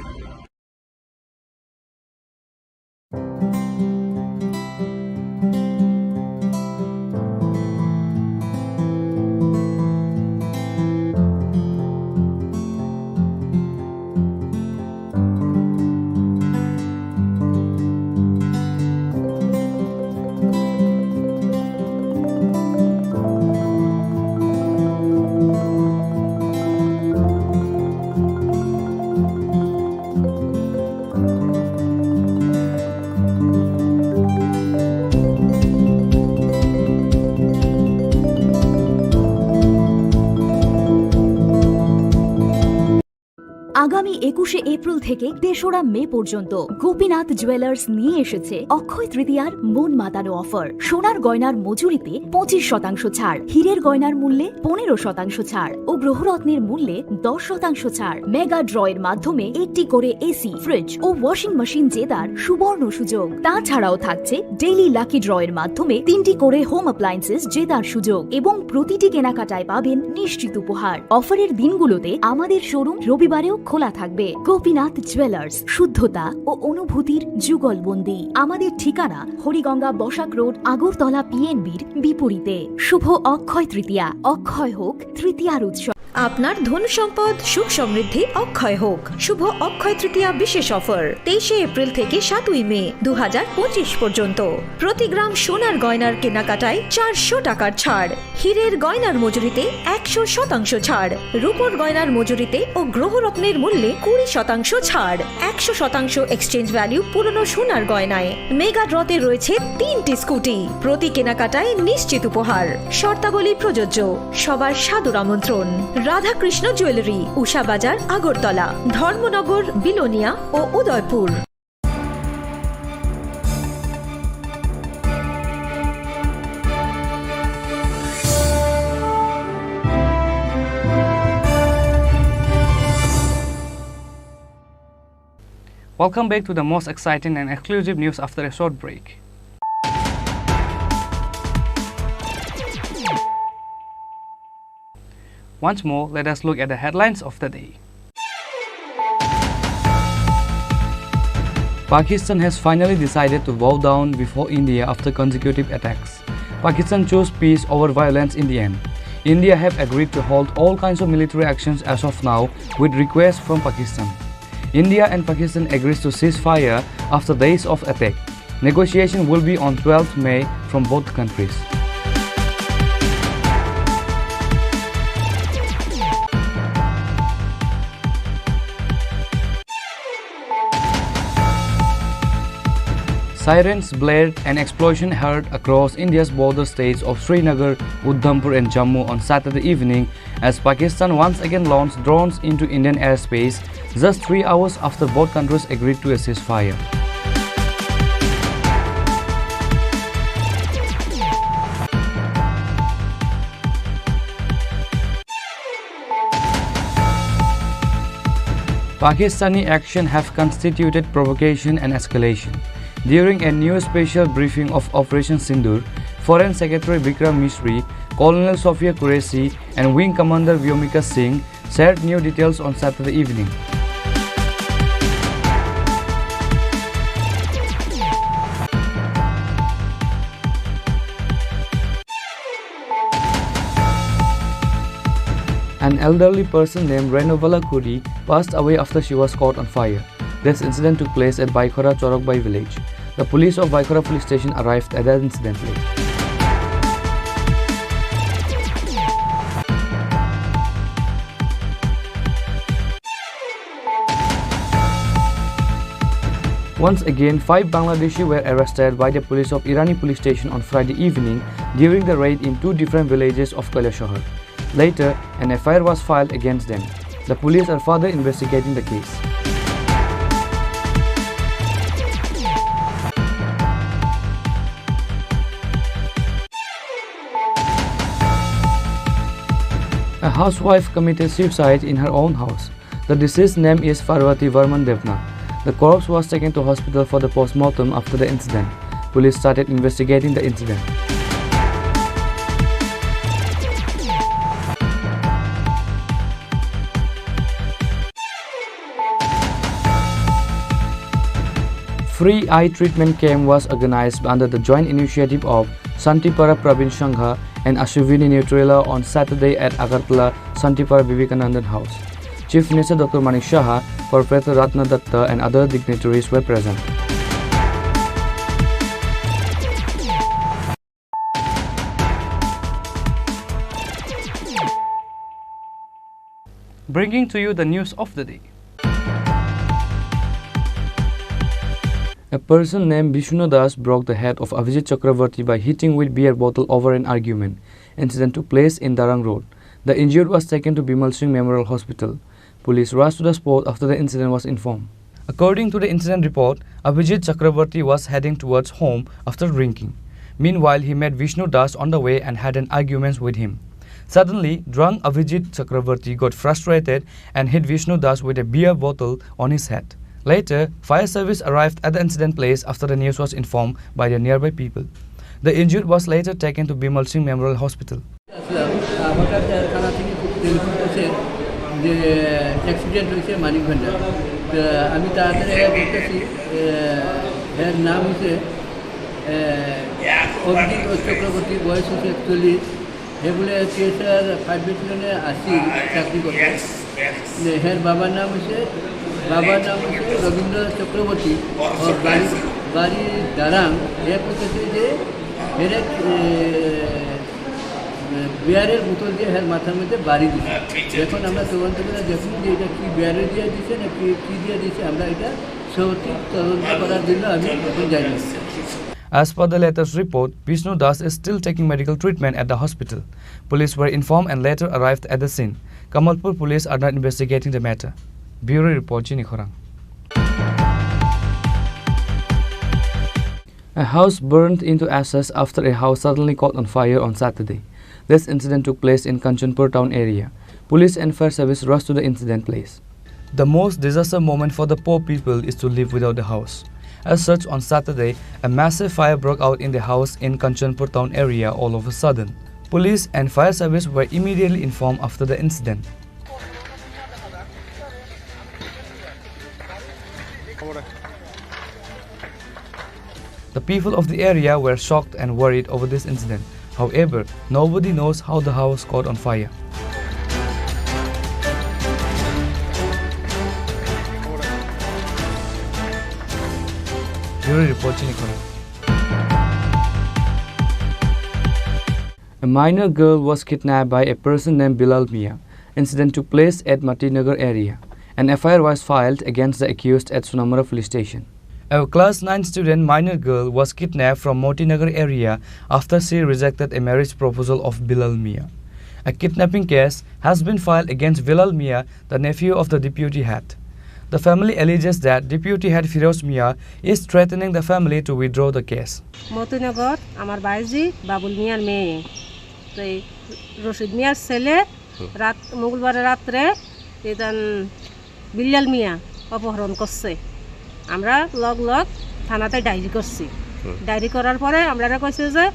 আগামী 21শে April থেকে 3রা মে পর্যন্ত Gopinath jewellers নিয়ে এসেছে অক্ষয় তৃতীয়ার মন মাতানো offer. সোনার গয়নার মজুরিতে 25% ছাড়, হীরের গয়নার মূল্যে 15% ছাড় ও গ্রহরত্নের মূল্যে 10% ছাড়। মেগা ড্রয়ের মাধ্যমে একটি করে এসি, ফ্রিজ ও ওয়াশিং মেশিন জেতার সুবর্ণ সুযোগ। তাছাড়াও থাকছে ডেইলি লাকি ড্রয়ের মাধ্যমে 3টি করে হোম অ্যাপ্লায়েন্সেস জেতার সুযোগ এবং প্রতিটি কেনাকাটায় পাবেন নিশ্চিত উপহার। অফারের দিনগুলোতে আমাদের শোরুম রবিবারেও খোলা থাকবে। গোপীনাথ জুয়েলার্স, শুদ্ধতা ও অনুভূতির যুগলবন্দি। আমাদের ঠিকানা হরিগঙ্গা বসাক রোড, আগরতলা পিএনবির বিপরীতে। শুভ অক্ষয় তৃতীয়া, অক্ষয় হোক তৃতীয়ার উৎসব। আপনার ধন সম্পদ সুখ সমৃদ্ধি অক্ষয় হোক। শুভ অক্ষয় তৃতীয়া বিশেষ অফার 23শে এপ্রিল থেকে 7ই মে 2025 পর্যন্ত। প্রতি গ্রাম সোনার গয়নার কেনাকাটায় 400 টাকার ছাড়, হীরের গয়নার মজুরিতে 100% ছাড়, রূপোর গয়নার মজুরিতে ও গ্রহরত্নের মূল্যে 20% ছাড়, 100% এক্সচেঞ্জ ভ্যালু পুরনো সোনার গয়নায়। মেগা ড্রতে রয়েছে 3টি স্কুটি, প্রতি কেনাকাটায় নিশ্চিত উপহার। শর্তাবলী প্রযোজ্য। সবার সাদর আমন্ত্রণ। রাধাকৃষ্ণ জুয়েলারি, উষা বাজার, আগরতলা, ধর্মনগর, বিলোনিয়া ও Udaipur. Welcome back to the most exciting and exclusive news after a short break. Once more, let us look at the headlines of the day. Pakistan has finally decided to bow down before India after consecutive attacks. Pakistan chose peace over violence in the end. India have agreed to halt all kinds of military actions as of now, with requests from Pakistan. India and Pakistan agrees to ceasefire after days of attack. Negotiation will be on 12th May from both countries. Sirens blared, an explosion heard across India's border states of Srinagar, Udhampur and Jammu on Saturday evening as Pakistan once again launched drones into Indian airspace just 3 hours after both countries agreed to a ceasefire. Pakistani action have constituted provocation and escalation. During a new special briefing of Operation Sindoor, Foreign Secretary Bikram Misri, Colonel Sophia Qureshi and Wing Commander Vyomika Singh shared new details on Saturday evening. An elderly person named Renovala Kuri passed away after she was caught on fire. This incident took place at Baikhora Chorokbai village. The police of Baikhora police station arrived at that incident late. Once again, 5 Bangladeshi were arrested by the police of Irani police station on Friday evening during the raid in 2 different villages of Kailashahar. Later, an FIR was filed against them. The police are further investigating the case. A housewife committed suicide in her own house. The deceased's name is Parvati Varman Devna. The corpse was taken to hospital for the post-mortem after the incident. Police started investigating the incident. Free eye treatment camp was organized under the joint initiative of Santipara Pravin Sangha and Ashwini Neutrela on Saturday at Agartala Santipara Vivekanandan House. Chief Minister Dr. Manik Shaha, Corporator Ratna Datta and other dignitaries were present. Bringing to you the news of the day. A person named Vishnu Das broke the head of Avijit Chakravarti by hitting with beer bottle over an argument. Incident took place in Darang Road. The injured was taken to Bimal Singh Memorial Hospital. Police rushed to the spot after the incident was informed. According to the incident report, Abhijit Chakravarti was heading towards home after drinking. Meanwhile, he met Vishnu Das on the way and had an argument with him. Suddenly, drunk Abhijit Chakravarti got frustrated and hit Vishnu Das with a beer bottle on his head. Later, fire service arrived at the incident place after the news was informed by the nearby people. The injured was later taken to Bimal Singh Memorial Hospital. যে accident হয়েছে মানিক ভান্ডার তো আমি তাড়াতাড়ি বলতেছি এর নাম হচ্ছে অভিজিৎ চক্রবর্তী, বয়স হচ্ছে 41। হে বলে পিএসআর 5 ব্যাটালিয়নে আসি চাকরি করতে। এর বাবার নাম হচ্ছে রবীন্দ্র চক্রবর্তী, ওর বাড়ি দারাং। এ বলতেছে যে এর বিয়ারের বোতল দিয়ে হ্যাঁ মাথার মধ্যে বাড়ি দিচ্ছে। এখন আমরা তদন্ত করে দেখুন যে এটা কি বিয়ারের দিয়ে দিচ্ছে না কি দিয়ে দিচ্ছে, আমরা এটা সঠিক তদন্ত করার জন্য আমি এখন যাই। As per the latest report, Vishnu Das is still taking medical treatment at the hospital. Police were informed and later arrived at the scene. Kamalpur police are now investigating the matter. Bureau report, Chini Khorang. A house burned into ashes after a house suddenly caught on fire on Saturday. This incident took place in Kanchanpur town area. Police and fire service rushed to the incident place. The most disaster moment for the poor people is to live without a house. As such, on Saturday, a massive fire broke out in the house in Kanchanpur town area all of a sudden. Police and fire service were immediately informed after the incident. The people of the area were shocked and worried over this incident. However, nobody knows how the house caught on fire. Bureau report, Chini Khorang. A minor girl was kidnapped by a person named Bilal Mia. Incident took place at Matinagar area. An FIR was filed against the accused at Sunamura police station. A class 9 student minor girl was kidnapped from Motinagar area after she rejected a marriage proposal of Bilal Mia. A kidnapping case has been filed against Bilal Mia, the nephew of the deputy head. The family alleges that deputy head Firoz Mia is threatening the family to withdraw the case. Motinagar, আমার বাইজি বাবুল মিয়ার মেয়ে। তো রশিদ মিয়ার ছেলে মঙ্গলবার রাতে বিল্লাল মিয়া অপহরণ করছে। আমরা লগ থানাতে ডায়েরি করছি। ডায়েরি করার পরে আমরা কইছে যে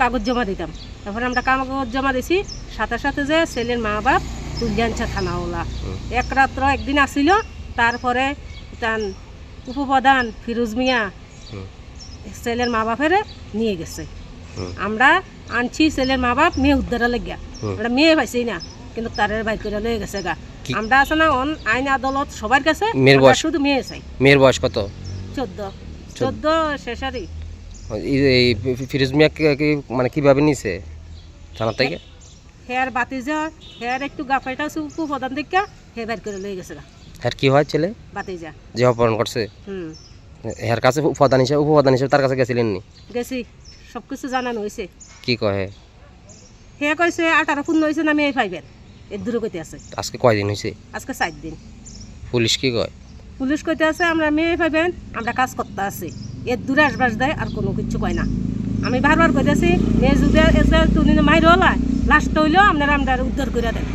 কাগজ জমা দিতাম। তারপরে আমরা কাগজ জমা দিছি, সাথে সাথে যে ছেলের মা বাপ তুলে আনছে থানাওয়ালা। এক রাত্র একদিন আসিল, তারপরে তার উপপ্রধান ফিরোজ মিয়া ছেলের মা বাপের নিয়ে গেছে। আমরা আনছি ছেলের মা বাপ মেয়ে উদ্ধার লাগিয়া, আমরা মেয়ে পাইছি না, কিন্তু তার বাইর করে লয়ে গেছে গা। আমরা আছে না আইন আদালত সবার কাছে, শুধু মেয়ে চাই। মেয়ের বয়স কত? 14 শেষারি। এই ফিরোজ মিয়া মানে কিভাবে নিছে থানা থেকে? হেয়ার বাতিজা হেয়ার একটু গাফাইটা সুপু প্রধান দেখা হে বাইর করে লয়ে গেছে গা। হেয়ার কি হয় ছেলে? বাতিজা যে অপহরণ করছে। হেয়ার কাছে উপপ্রধান হিসেবে তার কাছে গেছিলেন নি? গেছি, সবকিছু জানানো হয়েছে। কি কয়? হে কইছে 18 পূর্ণ হয়েছে না মেয়ে পাইবেন, এর দূরে কইতে আছে। আজকে কয়দিন হয়েছে? আজকে 4 দিন। পুলিশ কি কয়? পুলিশ কইতে আছে আমরা মেয়ে পাইবেন, আমরা কাজ করতে আছি, এর দূরে আসবাস দেয় আর কোনো কিছু কয় না। আমি বারবার কইতেছি মেয়ে যদি তুমি মাইর হলা লাস্ট হইলেও আপনারা আমরা উদ্ধার করে দেন।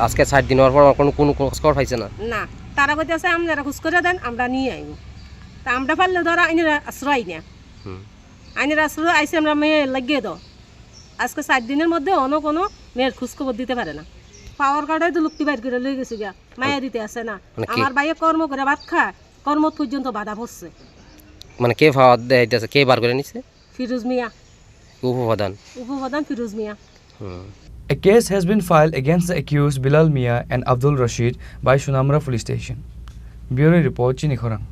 আজকে 4 দিন হওয়ার পর কোনো খবর পাইছে না? না, তারা কইতেছে আপনারা খোঁজ করে দেন, আমরা নিয়ে আইব। তা আমরা পারলে ধরো আইনের আশ্রয় না, আইনের আশ্রয় আইসে আমরা মেয়ে লাগিয়ে দাও। আজকে 4 দিনের মধ্যে অন্য কোনো মেয়ের খোঁজখবর দিতে পারে না। পাওয়ার কার্ডে তো লুক্তি বাইর করে লয়ে গেছে গা, মায়া দিতে আসে না। আমার ভাইয়ে কর্ম করে ভাত খায়, কর্ম পর্যন্ত বাধা পড়ছে। মানে কে পাওয়ার দেইতেছে, কে বার করে নিছে? ফিরোজ মিয়া, উপপ্রধান ফিরোজ মিয়া। A case has been filed against the accused Bilal Mia and Abdul Rashid by Sunamura police station. Bureau report, Chini Khorang.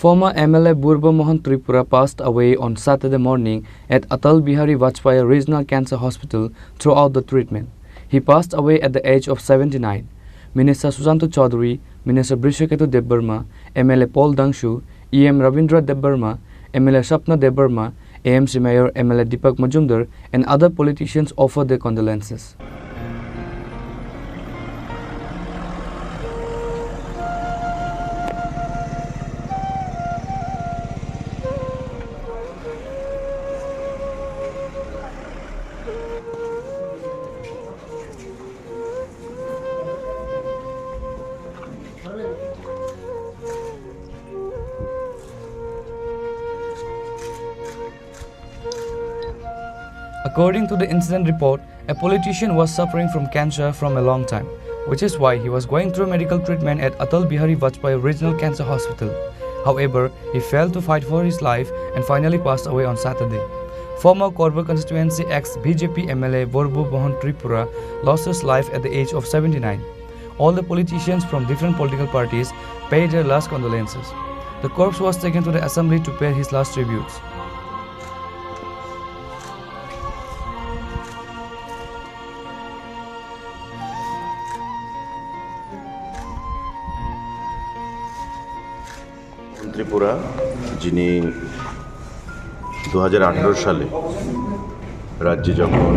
Former MLA Burba Mohan Tripura passed away on Saturday morning at Atal Bihari Vajpayee Regional Cancer Hospital throughout the treatment. He passed away at the age of 79. Minister Susanto Chaudhary, Minister Brishaketu Debbarma, MLA Paul Dangshu, EM Ravindra Debbarma, MLA Sapna Debbarma, AMC Mayor MLA Deepak Majumdar and other politicians offered their condolences. According to the incident report, a politician was suffering from cancer from a long time, which is why he was going through medical treatment at Atal Bihari Vajpayee Regional Cancer Hospital. However, he failed to fight for his life and finally passed away on Saturday. Former Korba constituency ex-BJP MLA Chini Khorang Tripura lost his life at the age of 79. All the politicians from different political parties paid their last condolences. The corpse was taken to the assembly to pay his last tributes. Tripura যিনি 2018 সালে রাজ্যে যখন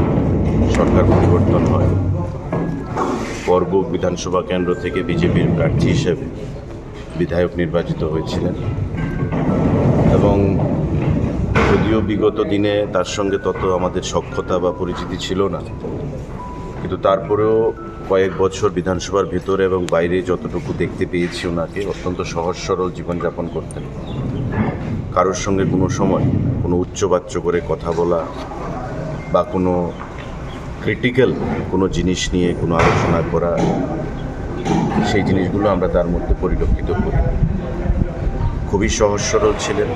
সরকার পরিবর্তন হয় পর্ব বিধানসভা কেন্দ্র থেকে বিজেপির প্রার্থী হিসেবে বিধায়ক নির্বাচিত হয়েছিলেন এবং যদিও বিগত দিনে তার সঙ্গে তত আমাদের সখ্যতা বা পরিচিতি ছিল না, কিন্তু তারপরেও কয়েক বছর বিধানসভার ভেতরে এবং বাইরে যতটুকু দেখতে পেয়েছি ওনাকে অত্যন্ত সহজ সরল জীবনযাপন করতেন। কারোর সঙ্গে কোনো সময় কোনো উচ্চবাচ্য করে কথা বলা বা কোনো ক্রিটিক্যাল কোনো জিনিস নিয়ে কোনো আলোচনা করা, সেই জিনিসগুলো আমরা তার মধ্যে পরিলক্ষিত করি। খুবই সহজ সরল ছিলেন,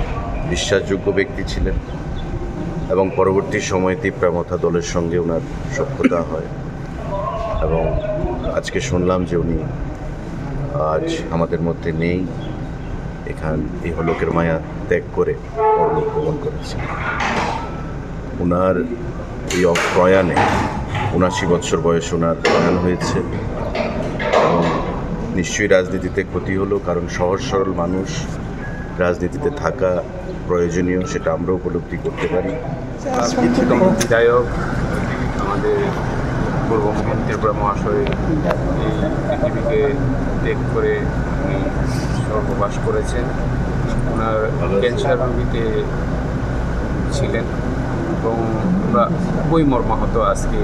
বিশ্বাসযোগ্য ব্যক্তি ছিলেন এবং পরবর্তী সময়ে তিপ্রামথা দলের সঙ্গে ওনার সখ্যতা হয় এবং আজকে শুনলাম যে উনি আজ আমাদের মধ্যে নেই, এই লোকের মায়া ত্যাগ করে পরলোক গমন করেছেন। ওনার এই প্রয়াণে ৭৯ বছর বয়সে ওনার প্রয়াণ হয়েছে এবং নিশ্চয়ই রাজনীতিতে ক্ষতি হলো, কারণ সহজ সরল মানুষ রাজনীতিতে থাকা প্রয়োজনীয়, সেটা আমরা উপলব্ধি করতে পারি। বিধায়ক আমাদের পূর্ব মোহন ত্রিপুরা মহাশয় এই পৃথিবীকে ত্যাগ করে উনি স্বর্গবাস করেছেন। ওনার ক্যান্সার রোগীতে ছিলেন এবং আমরা খুবই মর্মাহত আজকে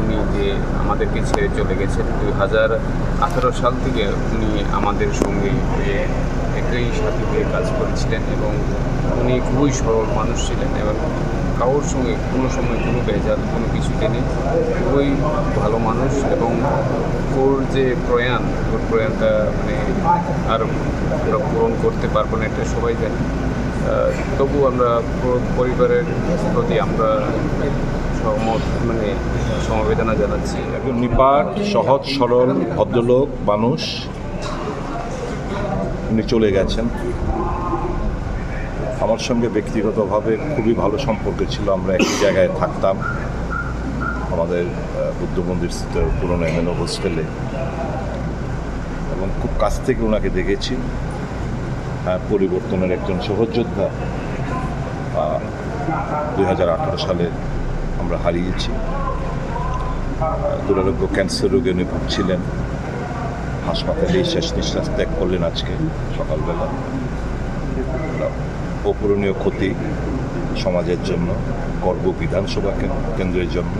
উনি যে আমাদেরকে ছেড়ে চলে গেছেন। 2018 সাল থেকে উনি আমাদের সঙ্গে একই সাথে হয়ে কাজ করেছিলেন এবং উনি খুবই সরল মানুষ ছিলেন এবং কারোর সঙ্গে কোনো সময় কোনো বেজাল কোনো কিছুতে নেই, খুবই ভালো মানুষ এবং ওর যে প্রয়াণটা মানে আর আমরা পূরণ করতে পারবো না, এটা সবাই জানি। তবু আমরা পরিবারের প্রতি আমরা সমবেদনা জানাচ্ছি। একজন নিপাট সহজ সরল ভদ্রলোক মানুষ, উনি চলে গেছেন। আমার সঙ্গে ব্যক্তিগতভাবে খুবই ভালো সম্পর্ক ছিল, আমরা একই জায়গায় থাকতাম আমাদের বুদ্ধ মন্দির স্থিত পুরনো এমএনও হোস্টেলে এবং খুব কাছ থেকে ওনাকে দেখেছি। পরিবর্তনের একজন সহযোদ্ধা 2018 সালে আমরা হারিয়েছি। দুরারোগ্য ক্যান্সার রোগে উনি ভুগছিলেন, হাসপাতালেই শেষ নিঃশ্বাস ত্যাগ করলেন আজকে সকালবেলা। অপূরণীয় ক্ষতি সমাজের জন্য, করব বিধানসভা কেন্দ্রের জন্য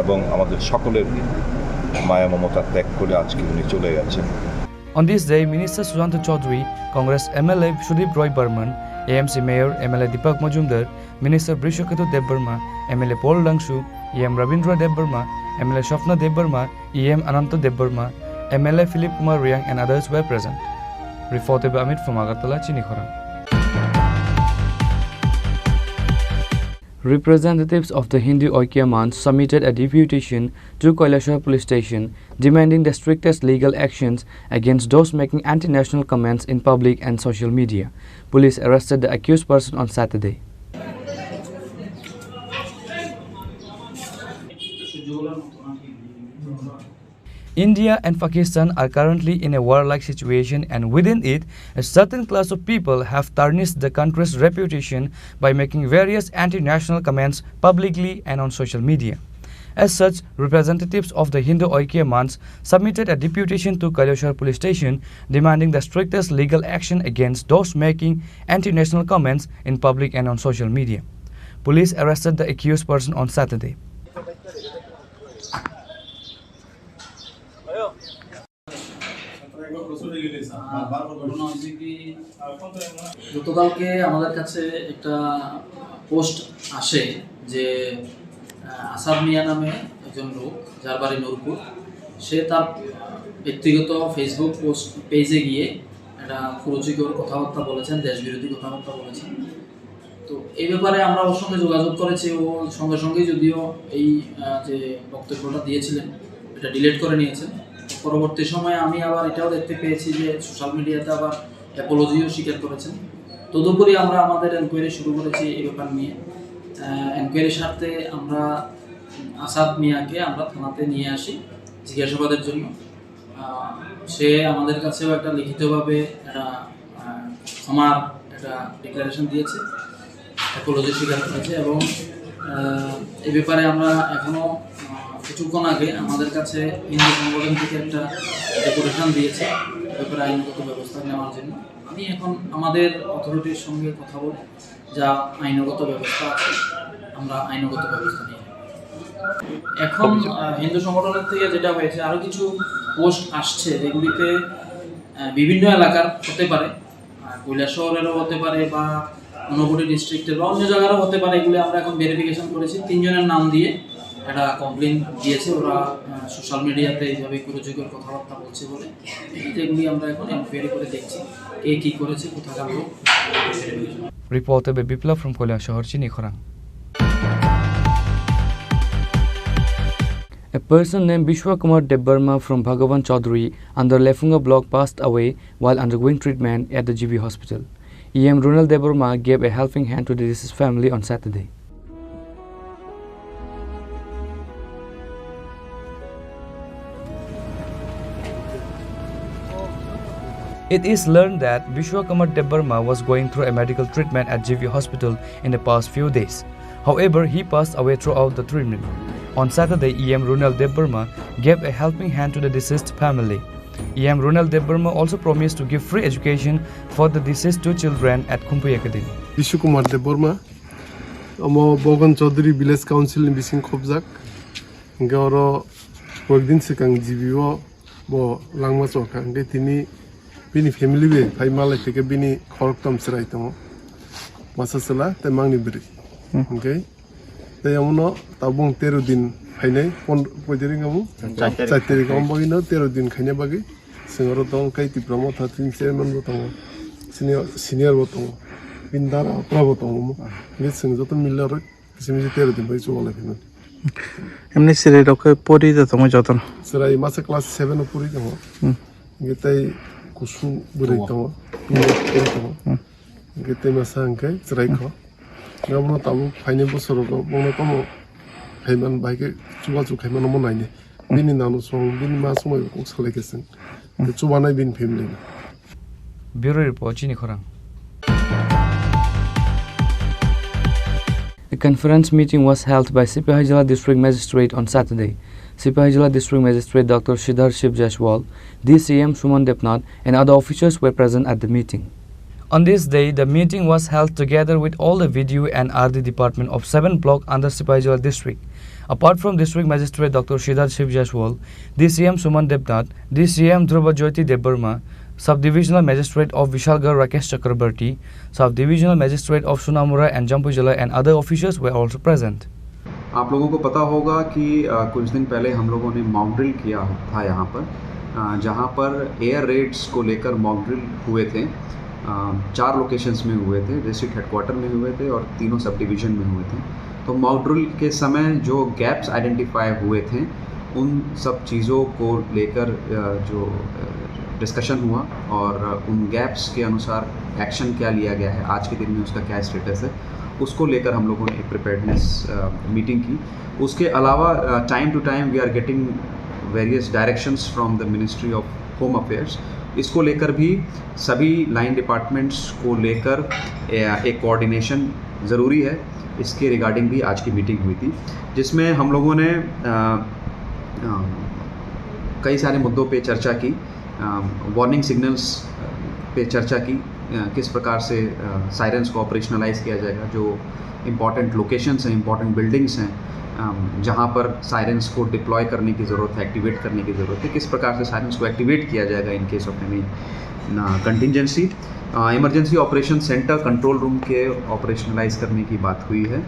এবং আমাদের সকলের মায়া মমতা ত্যাগ করে আজকে উনি চলে গেছেন। On this day, Minister Sujanta Chaudhary, Congress MLA Sudip Roy Burman, AMC Mayor MLA Deepak Majumdar, Minister Brishaketu Debbarma, MLA Paul Langshu, EM Rabindra Debbarma, MLA Shafna Debbarma, EM Ananta Debbarma, MLA Philip Kumar Riang and others were present. Reported by Amit from Agartala, Chini Khorang. Representatives of the Hindu Oikya Manch submitted a deputation to Kailasha police station demanding the strictest legal actions against those making anti-national comments in public and social media. Police arrested the accused person on Saturday. India and Pakistan are currently in a warlike situation, and within it, a certain class of people have tarnished the country's reputation by making various anti-national comments publicly and on social media. As such, representatives of the Hindu Oikya Manch submitted a deputation to Kaleshwar police station demanding the strictest legal action against those making anti-national comments in public and on social media. Police arrested the accused person on Saturday. গতকালকে আমাদের কাছে একটা post আসে যে আসাদ মিয়া নামে একজন লোক, যার বাড়ি নূরপুর, সে তার ব্যক্তিগত ফেসবুক পোস্ট পেজে গিয়ে একটা কুরুচিকর কথাবার্তা বলেছেন, দেশবিরোধী কথাবার্তা বলেছেন। তো এই ব্যাপারে আমরা ওর সঙ্গে যোগাযোগ করেছি। ও সঙ্গে সঙ্গেই যদিও এই যে বক্তব্যটা দিয়েছিলেন এটা ডিলিট করে নিয়েছেন। পরবর্তী সময়ে আমি আবার এটাও দেখতে পেয়েছি যে সোশ্যাল মিডিয়াতে আবার অ্যাপোলজিও স্বীকার করেছেন। তদুপরি আমরা আমাদের এনকোয়ারি শুরু করেছি এই ব্যাপার নিয়ে। এনকোয়ারির স্বার্থে আমরা আসাদ মিয়াকে আমরা থানাতে নিয়ে আসি জিজ্ঞাসাবাদের জন্য। সে আমাদের কাছেও একটা লিখিতভাবে একটা ক্ষমার একটা ডিক্লারেশন দিয়েছে, অ্যাপোলজি স্বীকার করেছে। এবং এই ব্যাপারে আমরা এখনও কিছুক্ষণ আগে আমাদের কাছে হিন্দু সংগঠন থেকে একটা ডেপুটেশন দিয়েছে ব্যাপারে আইনগত ব্যবস্থা নেওয়ার জন্য। আমি এখন আমাদের অথরিটির সঙ্গে কথা বলে যা আইনগত ব্যবস্থা আছে আমরা আইনগত ব্যবস্থা নিই। এখন হিন্দু সংগঠনের থেকে যেটা হয়েছে, আরও কিছু পোস্ট আসছে যেগুলিতে বিভিন্ন এলাকার হতে পারে, কৈলাসহরেরও হতে পারে বা ঊনকোটি ডিস্ট্রিক্টের বা অন্য জায়গারও হতে পারে। এগুলি আমরা এখন ভেরিফিকেশন করেছি। 3 জনের নাম দিয়ে একটা কমপ্লেন দিয়েছে। ওরা সোশ্যাল মিডিয়াতে এইভাবে কুরুচিকর কথাবার্তা বলছে বলে এগুলি আমরা এখন এনকোয়ারি করে দেখছি কে কী করেছে, কোথাকার লোক। Reporter by Biplab from Koilashahar, Chini Khorang. A person named Vishwakumar Debbarma from Bhagavan Chaudhary under Lefunga block passed away while undergoing treatment at the GB hospital. EM Runal Debbarma gave a helping hand to the deceased family on Saturday. It is learned that Vishwakumar Debbarma was going through a medical treatment at GV Hospital in the past few days. However, he passed away throughout the treatment. On Saturday, EM Runal Debbarma gave a helping hand to the deceased family. EM Runal Debbarma also promised to give free education for the deceased 2 children at Kumpi Academy. Vishwakumar Debbarma, amo Bogan Chaudhary Village Council in Bising Khobjak, ngoro workdin sekang GVO bo langma chokang de tini bini family be phai malai theke bini khoroktam serai tamo masasala te mangni bri okay te amuno tabung 13 din phainai pojering amu 4 tarik ambagino 13 din khaine bagi singoro tong kai tipramo thatin chairman botong senior botong bindara prabo tong ni sing joton millar kisimi 13 din bai chole phino এমনি সেরে রকে পড়ি তো তোমার যতন serai masa class 7 o puri tamo ngetai kusu buri tamo ngetai masa angkai serai kho ngabono tabu phaine bosoro ko bono komo phaiman baike chuba chu khaiman mo naine bini nanu song bini ma somoy ko sale kesen chuba nai bin family Bureau Report, Chini Khorang. A conference meeting was held by Ceasefire District Magistrate on Saturday. Ceasefire District Magistrate Dr. Shidhar Shiv Jaiswal, DCM Suman Depnath and other officials were present at the meeting. On this day, the meeting was held together with all the video and RD department of 7 block under Ceasefire District. Apart from District Magistrate Dr. Shidhar Shiv Jaiswal, DCM Suman Depnath, DCM Dhruva Jyoti Debbarma, Sub-Divisional Magistrate of Vishalgarh Rakesh Chakrabarti, Sub-Divisional Magistrate of Sunamura and Jampujala and other officials were also present. आप लोगों को पता होगा कि कुछ दिन पहले हम लोगों ने मॉक ड्रिल किया था यहाँ पर, जहाँ पर एयर रेड्स को लेकर मॉक ड्रिल हुए थे। 4 लोकेशंस में हुए थे, डिस्ट्रिक्ट हेडक्वार्टर में हुए थे और 3 सब डिवीज़न में हुए थे। तो मॉक ड्रिल के समय जो गैप्स आइडेंटिफाई हुए थे उन सब चीज़ों को लेकर जो डिस्कशन हुआ और उन गैप्स के अनुसार एक्शन क्या लिया गया है, आज के दिन में उसका क्या स्टेटस है, उसको लेकर हम लोगों ने एक प्रिपेयर्डनेस मीटिंग की। उसके अलावा time to time we are getting various directions from the ministry of home affairs. इसको लेकर भी सभी लाइन डिपार्टमेंट्स को लेकर एक कोऑर्डिनेशन ज़रूरी है। इसके रिगार्डिंग भी आज की मीटिंग हुई थी, जिसमें हम लोगों ने कई सारे मुद्दों पे चर्चा की। वार्निंग सिग्नल्स पे चर्चा की, किस प्रकार से सायरन्स को ऑपरेशनलाइज किया जाएगा, जो इम्पॉर्टेंट लोकेशंस हैं, इम्पॉर्टेंट बिल्डिंग्स हैं जहाँ पर सायरन्स को डिप्लॉय करने की ज़रूरत है, एक्टिवेट करने की ज़रूरत है, किस प्रकार से सायरन्स को एक्टिवेट किया जाएगा in case of any contingency. Emergency operation centre control room के ऑपरेशनलाइज करने की बात हुई है।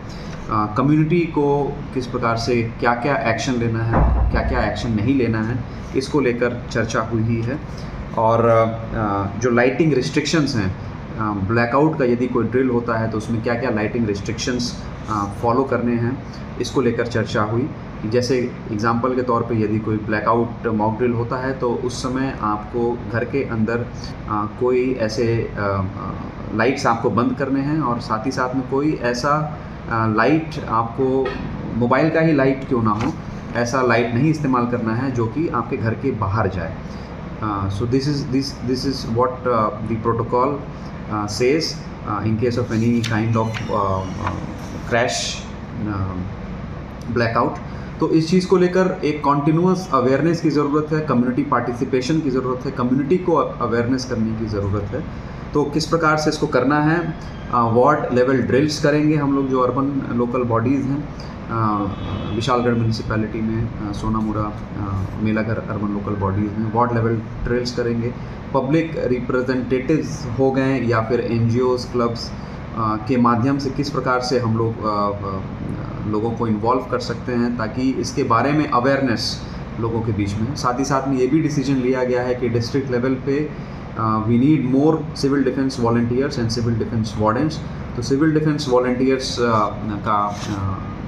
कम्युनिटी को किस प्रकार से क्या क्या एक्शन लेना है, क्या क्या एक्शन नहीं लेना है, इसको लेकर चर्चा हुई है। और जो लाइटिंग रिस्ट्रिक्शंस हैं, ब्लैकआउट का यदि कोई ड्रिल होता है तो उसमें क्या क्या लाइटिंग रिस्ट्रिक्शंस फॉलो करने हैं, इसको लेकर चर्चा हुई। जैसे एग्जांपल के तौर पे यदि कोई ब्लैकआउट मॉक ड्रिल होता है तो उस समय आपको घर के अंदर कोई ऐसे लाइट्स आपको बंद करने हैं, और साथ ही साथ में कोई ऐसा लाइट, आपको मोबाइल का ही लाइट क्यों ना हो, ऐसा लाइट नहीं इस्तेमाल करना है जो कि आपके घर के बाहर जाए। So this is what the protocol says in case of any kind of crash, blackout। तो इस चीज़ को लेकर एक कॉन्टिन्यूस अवेयरनेस की ज़रूरत है, कम्युनिटी पार्टिसिपेशन की ज़रूरत है, कम्युनिटी को अवेयरनेस करने की ज़रूरत है। तो किस प्रकार से इसको करना है, वार्ड लेवल ड्रिल्स करेंगे हम लोग, जो अर्बन लोकल बॉडीज़ हैं। विशालगढ़ म्यूनिसिपैलिटी में सोनामुड़ा मेलाघर अर्बन लोकल बॉडीज़ में वार्ड लेवल ड्रिल्स करेंगे। पब्लिक रिप्रेजेंटेटिव्स हो गए या फिर NGOs, क्लब्स के माध्यम से किस प्रकार से हम लोग लोगों को इन्वॉल्व कर सकते हैं, ताकि इसके बारे में अवेयरनेस लोगों के बीच में। साथ ही साथ में ये भी डिसीजन लिया गया है कि डिस्ट्रिक्ट लेवल पे we need more civil defence volunteers and civil defence wardens. तो सिविल डिफेंस वॉलंटियर्स का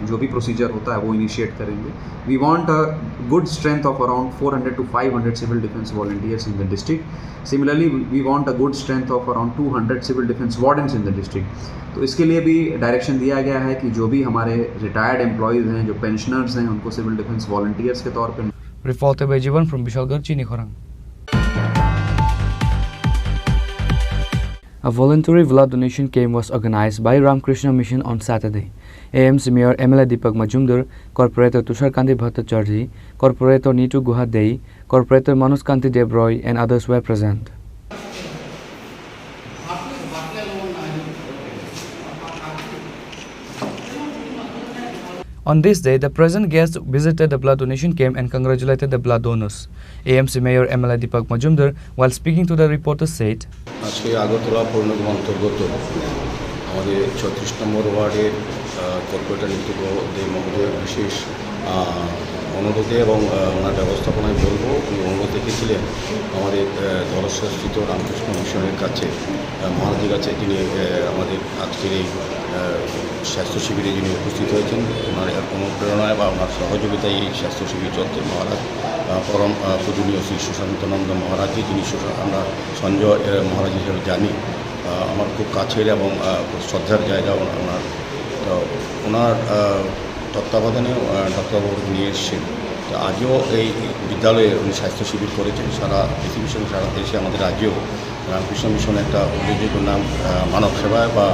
जो भी प्रोसीजर होता है वो इनिशिएट करेंगे। We want a good strength of around 400 to 500 civil defence volunteers in the district. Similarly we want a good strength of around 200 civil defence wardens in the district. तो इसके लिए भी डायरेक्शन दिया गया है कि जो भी हमारे रिटायर्ड एम्प्लॉयज़ हैं, जो पेंशनर्स हैं, उनको सिविल डिफेंस वॉलंटियर्स के तौर पर। Reported by Jivan from Vishalgarh, Chini Khorang. A voluntary blood donation camp was organized by Ramakrishna Mission on Saturday. AMC Mayor MLA Deepak Majumdar, Corporator Tushar Kanti Bhattacharjee, Corporator Neetu Guhadei, Corporator Manoj Kanti Debroy and others were present. On this day, the present guests visited the blood donation camp and congratulated the blood donors. AMC Mayor MLA Deepak Majumdar, while speaking to the reporters, said, আজকে আগরতলা পৌরনিগম অন্তর্গত আমাদের 36 নম্বর ওয়ার্ডের corporator Neetu দে মহোদয়ের বিশেষ অনুরোধে এবং ওনার ব্যবস্থাপনায় বলবো, উনি অনুরোধ রেখেছিলেন আমাদের ধলেশ্বরস্থিত রামকৃষ্ণ মিশনের কাছে, মহারাজের কাছে, যিনি আমাদের আজকের এই স্বাস্থ্য শিবিরে যিনি উপস্থিত হয়েছেন, ওনার অনুপ্রেরণায় বা ওনার সহযোগিতায় এই স্বাস্থ্য শিবির চলতে মহারাজ পরম পূজনীয় শ্রী সুশান্তানন্দ মহারাজকে, যিনি আমরা সঞ্জয় মহারাজ হিসেবে জানি, আমার খুব কাছের এবং শ্রদ্ধার জায়গা ওনার। তো ওনার তত্ত্বাবধানে ডক্টরবাবুকে নিয়ে এসছেন। তো আজও এই বিদ্যালয়ে উনি স্বাস্থ্য শিবির করেছেন। সারা পৃথিবীর সঙ্গে সারা দেশে, আমাদের রাজ্যেও রামকৃষ্ণ মিশন একটা উল্লেখযোগ্য নাম, মানব সেবায় বা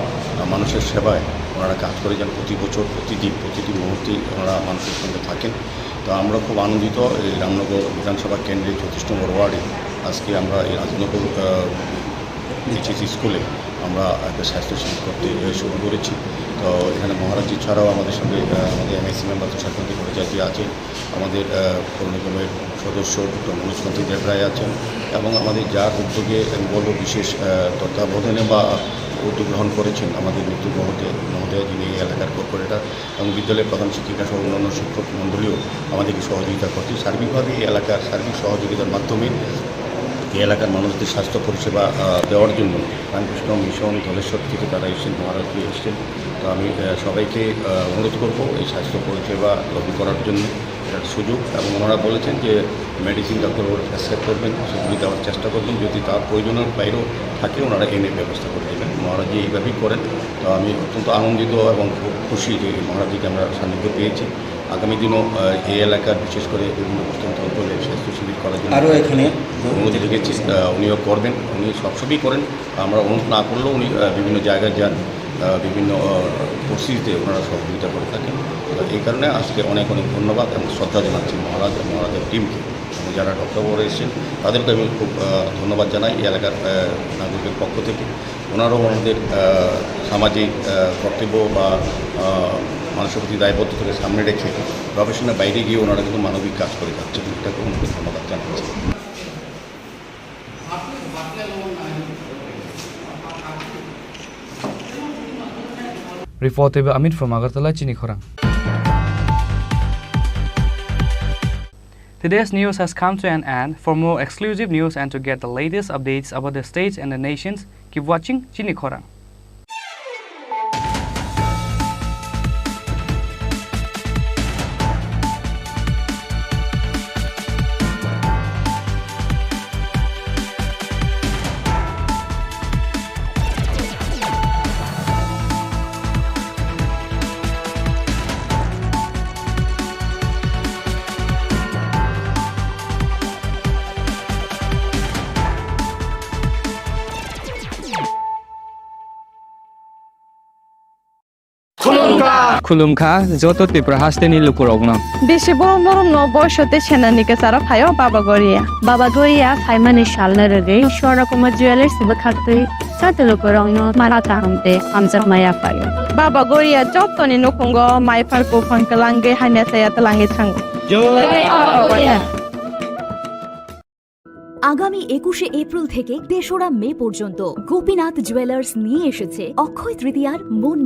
মানুষের সেবায় ওনারা কাজ করে যান। প্রতি বছর প্রতিটি মুহূর্তেই ওনারা মানুষের সঙ্গে থাকেন। তো আমরা খুব আনন্দিত, এই রামনগর বিধানসভা কেন্দ্রের 34 নম্বর ওয়ার্ডে আজকে আমরা এই রাজনগর HSC স্কুলে আমরা একটা স্বাস্থ্য শিবির করতে শুরু করেছি। তো এখানে মহারাজজি ছাড়াও আমাদের সঙ্গে আমাদের MIC মেম্বার তুষার কান্তি ভট্টাচার্য আছেন, আমাদের পৌর নিগমের সদস্য ডক্টর মনোজ কান্তি দেবরায় আছেন, এবং আমাদের যার উদ্যোগে আমি বলব বিশেষ তত্ত্বাবধানে বা উদ্যোগ গ্রহণ করেছেন আমাদের নীতু মহোদয়, যিনি এই এলাকার কর্পোরেটর, এবং বিদ্যালয়ের প্রধান শিক্ষিকা সহ অন্যান্য শিক্ষক মণ্ডলীও আমাদেরকে সহযোগিতা করছে। সার্বিকভাবে এই এলাকার সার্বিক সহযোগিতার মাধ্যমে এই এলাকার মানুষদের স্বাস্থ্য পরিষেবা দেওয়ার জন্য রামকৃষ্ণ মিশন ধলেশ্বর থেকে তারা এসেছেন, মহারাজকে এসেছেন। তো আমি সবাইকে অনুরোধ করব এই স্বাস্থ্য পরিষেবা গ্রহণ করার জন্য, এটার সুযোগ। এবং ওনারা বলেছেন যে মেডিসিন ডক্টরবাবু প্রেসক্রাইব করবেন, সেগুলি দেওয়ার চেষ্টা করবেন, যদি তার প্রয়োজনের বাইরেও থাকে ওনারা এনে ব্যবস্থা করে দেবেন। মহারাজজি এইভাবেই করেন। তো আমি অত্যন্ত আনন্দিত এবং খুব খুশি যে মহারাজজিকে আমরা সান্নিধ্য পেয়েছি। আগামী দিনও এই এলাকার বিশেষ করে বিভিন্ন অত্যন্ত অঞ্চলে স্বাস্থ্য শিবির করার জন্য আরও এখানে অনুমতি থেকে উনিও করবেন, উনি সবসময়ই করেন। আমরা অনুরোধ না করলেও উনি বিভিন্ন জায়গায় যান, বিভিন্ন পরিস্থিতিতে ওনারা সহযোগিতা করে থাকেন। এই কারণে আজকে অনেক অনেক ধন্যবাদ এবং শ্রদ্ধা জানাচ্ছি মহারাজের টিমকে এবং যারা ডক্টর এসেছেন তাদেরকে আমি খুব ধন্যবাদ জানাই এই এলাকার নাগরিকের পক্ষ থেকে। ওনারাও ওনাদের সামাজিক কর্তব্য বা মানুষের প্রতি দায়বদ্ধতাকে সামনে রেখে প্রফেশনের বাইরে গিয়ে ওনারা কিন্তু মানবিক কাজ করে যাচ্ছেন। এটাকে ওনাকে ধন্যবাদ জানাচ্ছি। Reported by Amit from Agartala, Chini Khorang. Today's news has come to an end. For more exclusive news and to get the latest updates about the states and the nations, keep watching Chini Khorang. খুলুমখা যত ত্রিপুরা হাসতে নিল কুরগ্ন বেশি বড় বড় নবশতে সেনানিকে সারা ফায়ও বাবা গরিয়া ফাইমানে শালনা রে সরকম jewellers বখাতে সাতলো করং মারা তাহমতে আমজা মায়া ফায়ো বাবা গরিয়া যতনি নকুঙ্গ মাইফার কো ফাঙ্কলাঙ্গে হাইনা সায়া তলাঙ্গে থাঙ্গ আগামী 21শে এপ্রিল থেকে 3রা মে পর্যন্ত গোপীনাথ জুয়েলার্স নিয়ে এসেছে অক্ষয় তৃতীয়ার মন